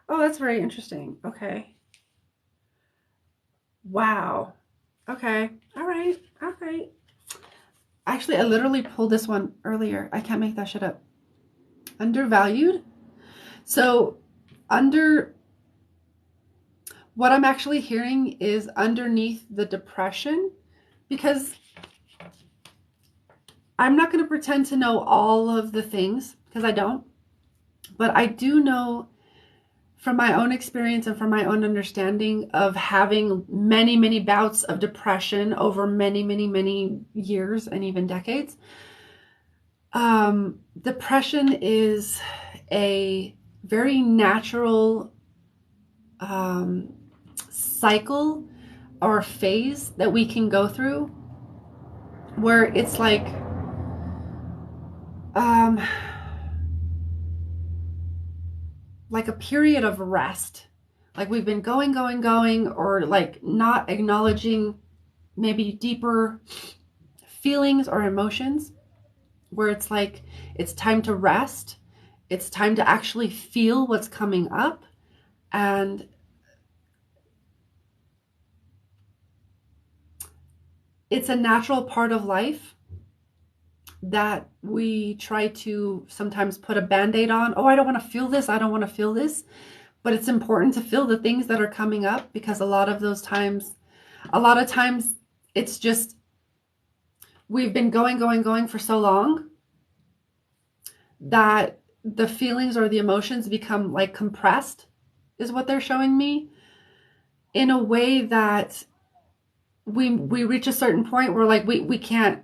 Oh, that's very interesting. Okay. Wow. Okay. All right. All right. Actually, I literally pulled this one earlier. I can't make that shit up. Undervalued. So what I'm actually hearing is underneath the depression, because I'm not going to pretend to know all of the things, because I don't, but I do know from my own experience and from my own understanding of having many, many bouts of depression over many, many, many years and even decades. Depression is a very natural cycle or phase that we can go through, where it's like a period of rest. Like we've been going, or like not acknowledging maybe deeper feelings or emotions, where it's like it's time to rest. It's time to actually feel what's coming up. And it's a natural part of life that we try to sometimes put a band-aid on. Oh, I don't want to feel this. I don't want to feel this. But it's important to feel the things that are coming up, because a lot of times it's just we've been going for so long that the feelings or the emotions become like compressed, is what they're showing me, in a way that we reach a certain point where like we can't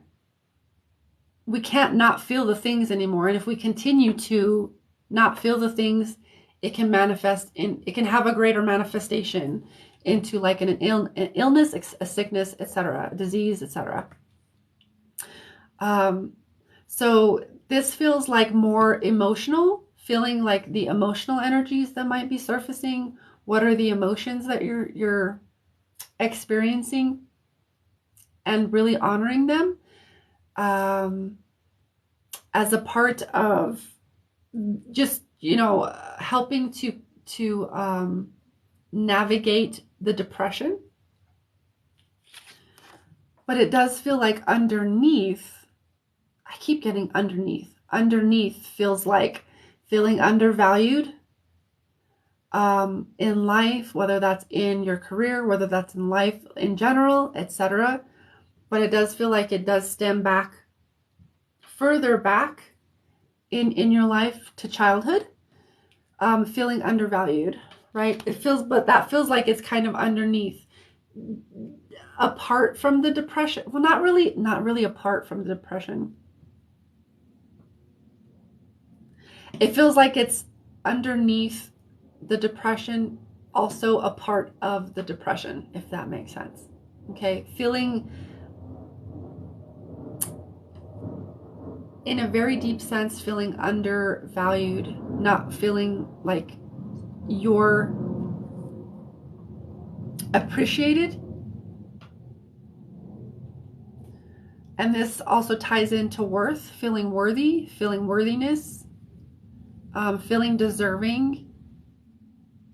not feel the things anymore. And if we continue to not feel the things, it can have a greater manifestation into like an illness, a sickness, etc., a disease, etc. So this feels like more emotional, feeling like the emotional energies that might be surfacing. What are the emotions that you're experiencing, and really honoring them as a part of just, helping to navigate the depression. But it does feel like underneath, I keep getting underneath feels like feeling undervalued in life, whether that's in your career, whether that's in life in general, etc. But it does feel like it does stem back, further back in your life to childhood, feeling undervalued, right? But that feels like it's kind of underneath, apart from the depression. Well, not really apart from the depression. It feels like it's underneath the depression, also a part of the depression, if that makes sense. Okay, feeling in a very deep sense, feeling undervalued, not feeling like you're appreciated. And this also ties into worth, feeling worthy, feeling worthiness, feeling deserving.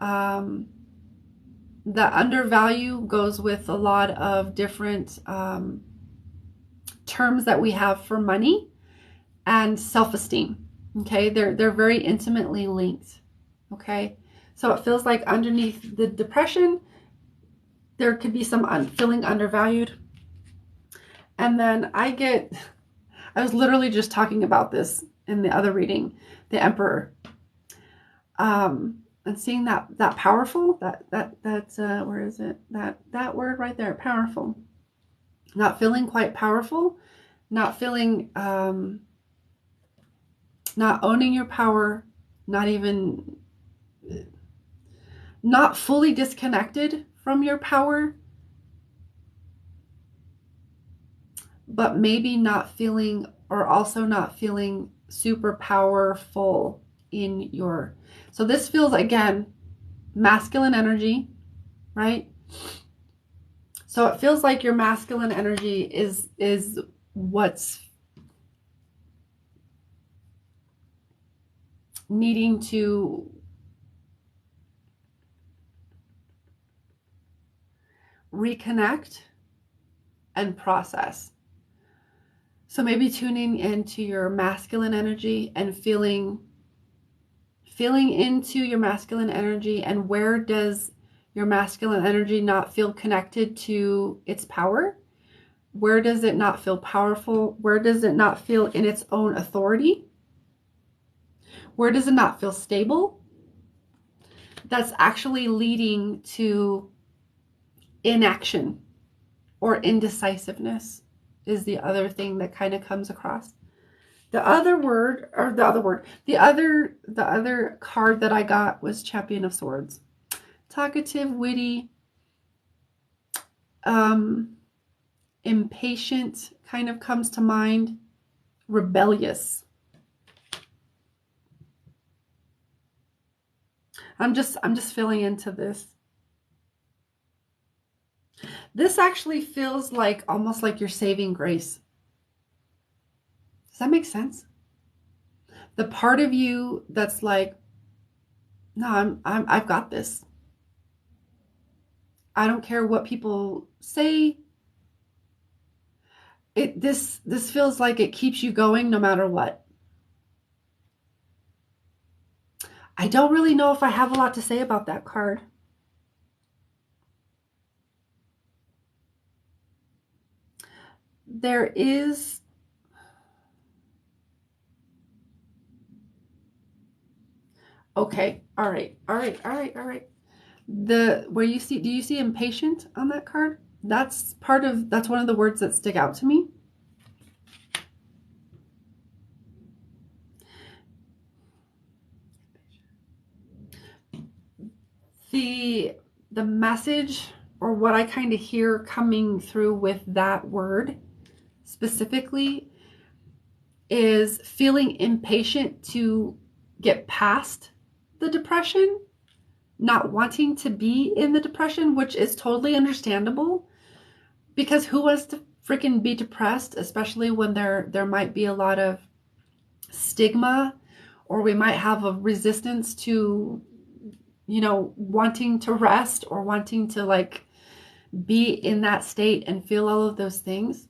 The undervalue goes with a lot of different terms that we have for money and self-esteem. Okay, they're very intimately linked. Okay, so it feels like underneath the depression, there could be some feeling undervalued. And then I was literally just talking about this in the other reading, the Emperor, and seeing that powerful, where is it? That word right there, powerful. Not feeling quite powerful, not feeling, not owning your power, not fully disconnected from your power, but maybe not feeling, or also not feeling super powerful in your. So this feels, again, masculine energy, right? So it feels like your masculine energy is what's needing to reconnect and process. So maybe tuning into your masculine energy and feeling into your masculine energy, and where does your masculine energy not feel connected to its power? Where does it not feel powerful? Where does it not feel in its own authority? Where does it not feel stable? That's actually leading to inaction or indecisiveness is the other thing that kind of comes across. The other card that I got was Champion of Swords. Talkative, witty, impatient kind of comes to mind. Rebellious. I'm just feeling into this. This actually feels like almost like your saving grace. Does that make sense? The part of you that's like, no, I've got this. I don't care what people say. This feels like it keeps you going no matter what. I don't really know if I have a lot to say about that card. There is okay. All right. Do you see impatient on that card? That's one of the words that stick out to me. The message, or what I kind of hear coming through with that word specifically, is feeling impatient to get past the depression, not wanting to be in the depression, which is totally understandable, because who wants to freaking be depressed, especially when there might be a lot of stigma, or we might have a resistance to, you know, wanting to rest or wanting to like be in that state and feel all of those things.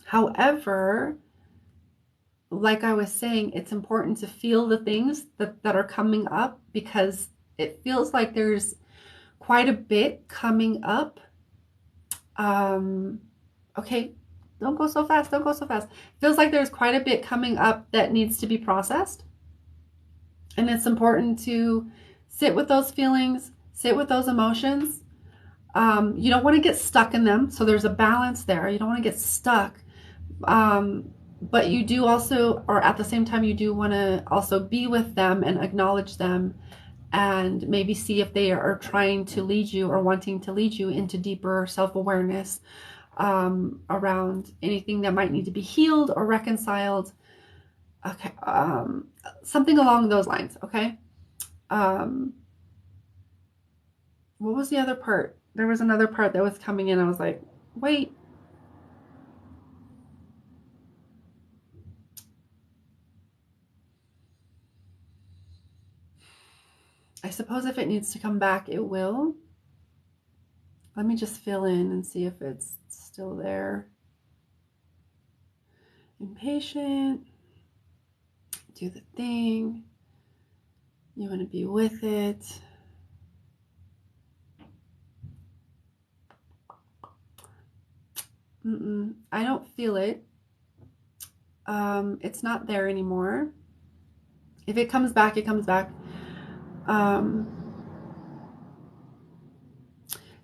However, like I was saying, it's important to feel the things that are coming up, because it feels like there's quite a bit coming up. Okay, don't go so fast. Feels like there's quite a bit coming up that needs to be processed. And it's important to sit with those feelings, sit with those emotions. You don't want to get stuck in them. So there's a balance there. You don't want to get stuck. But you do also, or at the same time, you do want to also be with them and acknowledge them, and maybe see if they are trying to lead you or wanting to lead you into deeper self-awareness around anything that might need to be healed or reconciled. Okay. Something along those lines. Okay. What was the other part? There was another part that was coming in. I was like, wait. I suppose if it needs to come back, it will. Let me just fill in and see if it's still there. Impatient. Do the thing. You want to be with it. I don't feel it. It's not there anymore. If it comes back, it comes back.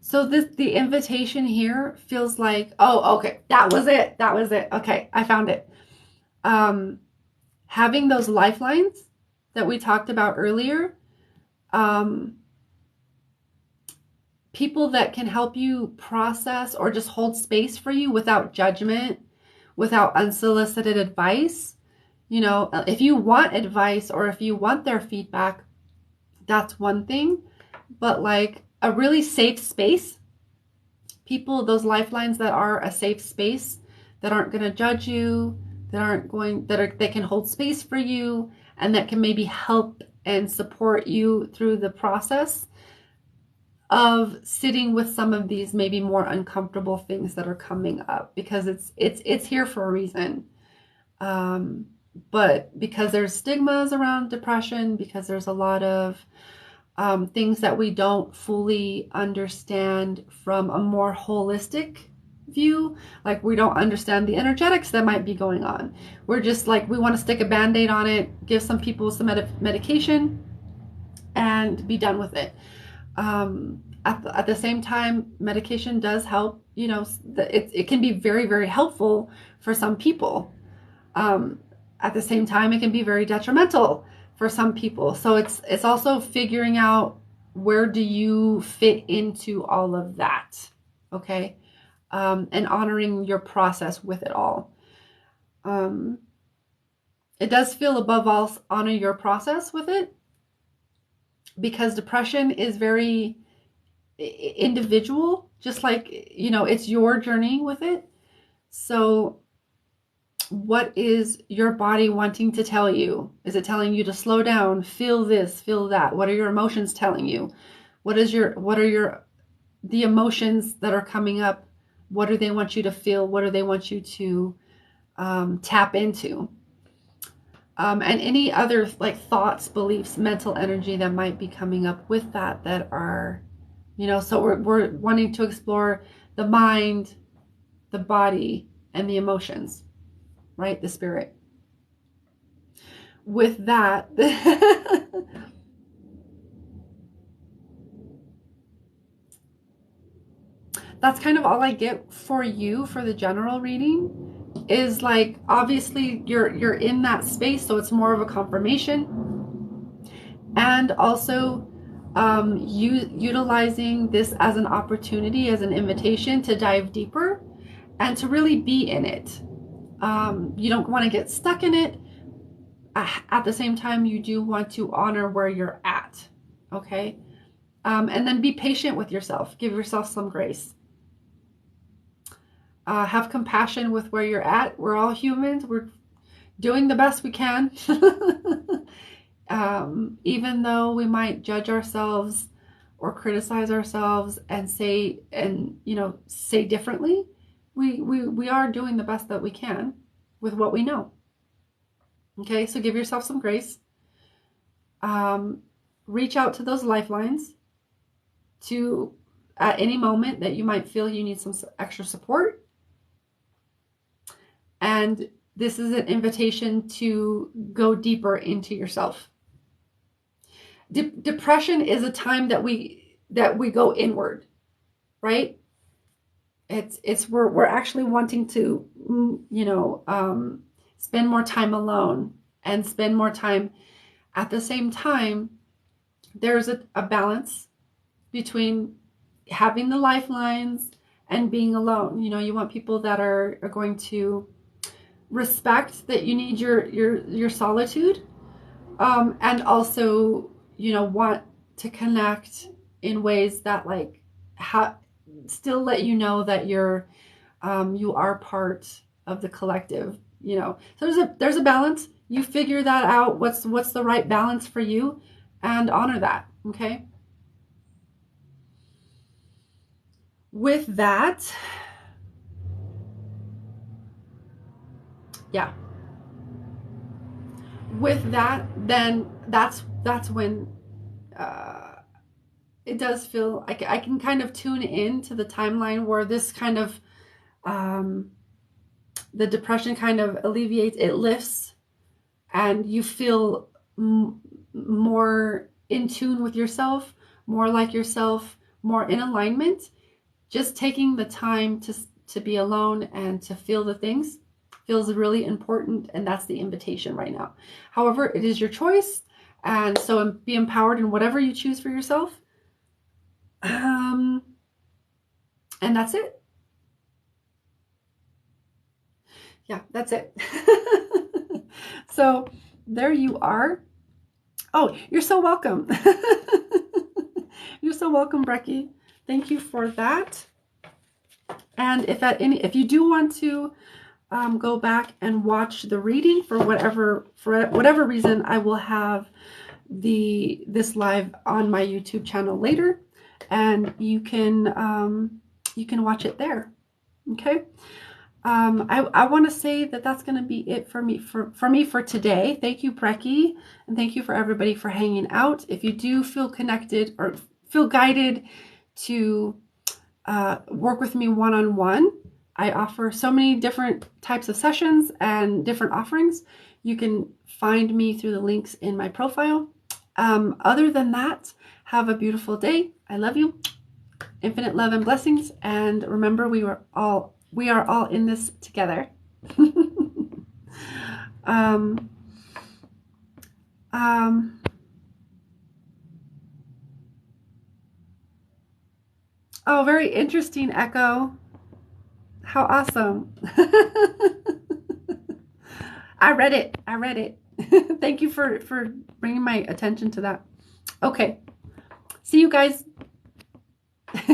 So the invitation here feels like, oh, okay, that was it. Okay, I found it. Having those lifelines that we talked about earlier, people that can help you process or just hold space for you without judgment, without unsolicited advice. You know, if you want advice or if you want their feedback, that's one thing. But like a really safe space, people, those lifelines that are a safe space, that aren't going to judge you, that can hold space for you, and that can maybe help and support you through the process of sitting with some of these maybe more uncomfortable things that are coming up, because it's here for a reason. But because there's stigmas around depression, because there's a lot of things that we don't fully understand from a more holistic view. Like we don't understand the energetics that might be going on. We're just like, we want to stick a band-aid on it, give some people some medication and be done with it. At the same time, medication does help. You know, it can be very, very helpful for some people. At the same time, it can be very detrimental for some people. So it's also figuring out, where do you fit into all of that, okay? And honoring your process with it all. It does feel, above all, honor your process with it, because depression is very individual, just like, you know, it's your journey with it. So what is your body wanting to tell you? Is it telling you to slow down, feel this, feel that? What are your emotions telling you? What are the emotions that are coming up? What do they want you to feel? What do they want you to tap into? And any other like thoughts, beliefs, mental energy that might be coming up with that are, you know, so we're wanting to explore the mind, the body, and the emotions, right? The spirit. With that, that's kind of all I get for you for the general reading. Is like, obviously you're in that space, so it's more of a confirmation, and also utilizing this as an opportunity, as an invitation to dive deeper and to really be in it. You don't want to get stuck in it. At the same time, you do want to honor where you're at, okay? And then be patient with yourself. Give yourself some grace. Have compassion with where you're at. We're all humans. We're doing the best we can. Even though we might judge ourselves or criticize ourselves and say differently, we are doing the best that we can with what we know. Okay, so give yourself some grace. Reach out to those lifelines to, at any moment that you might feel you need some extra support. And this is an invitation to go deeper into yourself. Depression is a time that we go inward, right? We're actually wanting to, spend more time alone and spend more time. At the same time, there's a balance between having the lifelines and being alone. You know, you want people that are going to respect that you need your solitude, and also, you know, want to connect in ways that like still let you know that you are part of the collective. You know, so there's a balance. You figure that out. What's the right balance for you, and honor that. Okay. With that, yeah. With that, then that's when it does feel like I can kind of tune in to the timeline where this kind of the depression kind of alleviates, it lifts, and you feel more in tune with yourself, more like yourself, more in alignment. Just taking the time to be alone and to feel the things feels really important, and that's the invitation right now. However, it is your choice, and so be empowered in whatever you choose for yourself. And that's it. Yeah, that's it. So there you are. Oh, you're so welcome. You're so welcome, Brecky. Thank you for that. And if you do want to go back and watch the reading for whatever reason, I will have this live on my YouTube channel later, and you can watch it there. Okay. I want to say that that's going to be it for me for today. Thank you, Brecky, and thank you for everybody for hanging out. If you do feel connected or feel guided to work with me one-on-one, I offer so many different types of sessions and different offerings. You can find me through the links in my profile. Other than that, have a beautiful day. I love you. Infinite love and blessings. And remember, we are all in this together. um, oh, very interesting, Echo. How awesome. I read it. I read it. Thank you for bringing my attention to that. Okay. See you guys.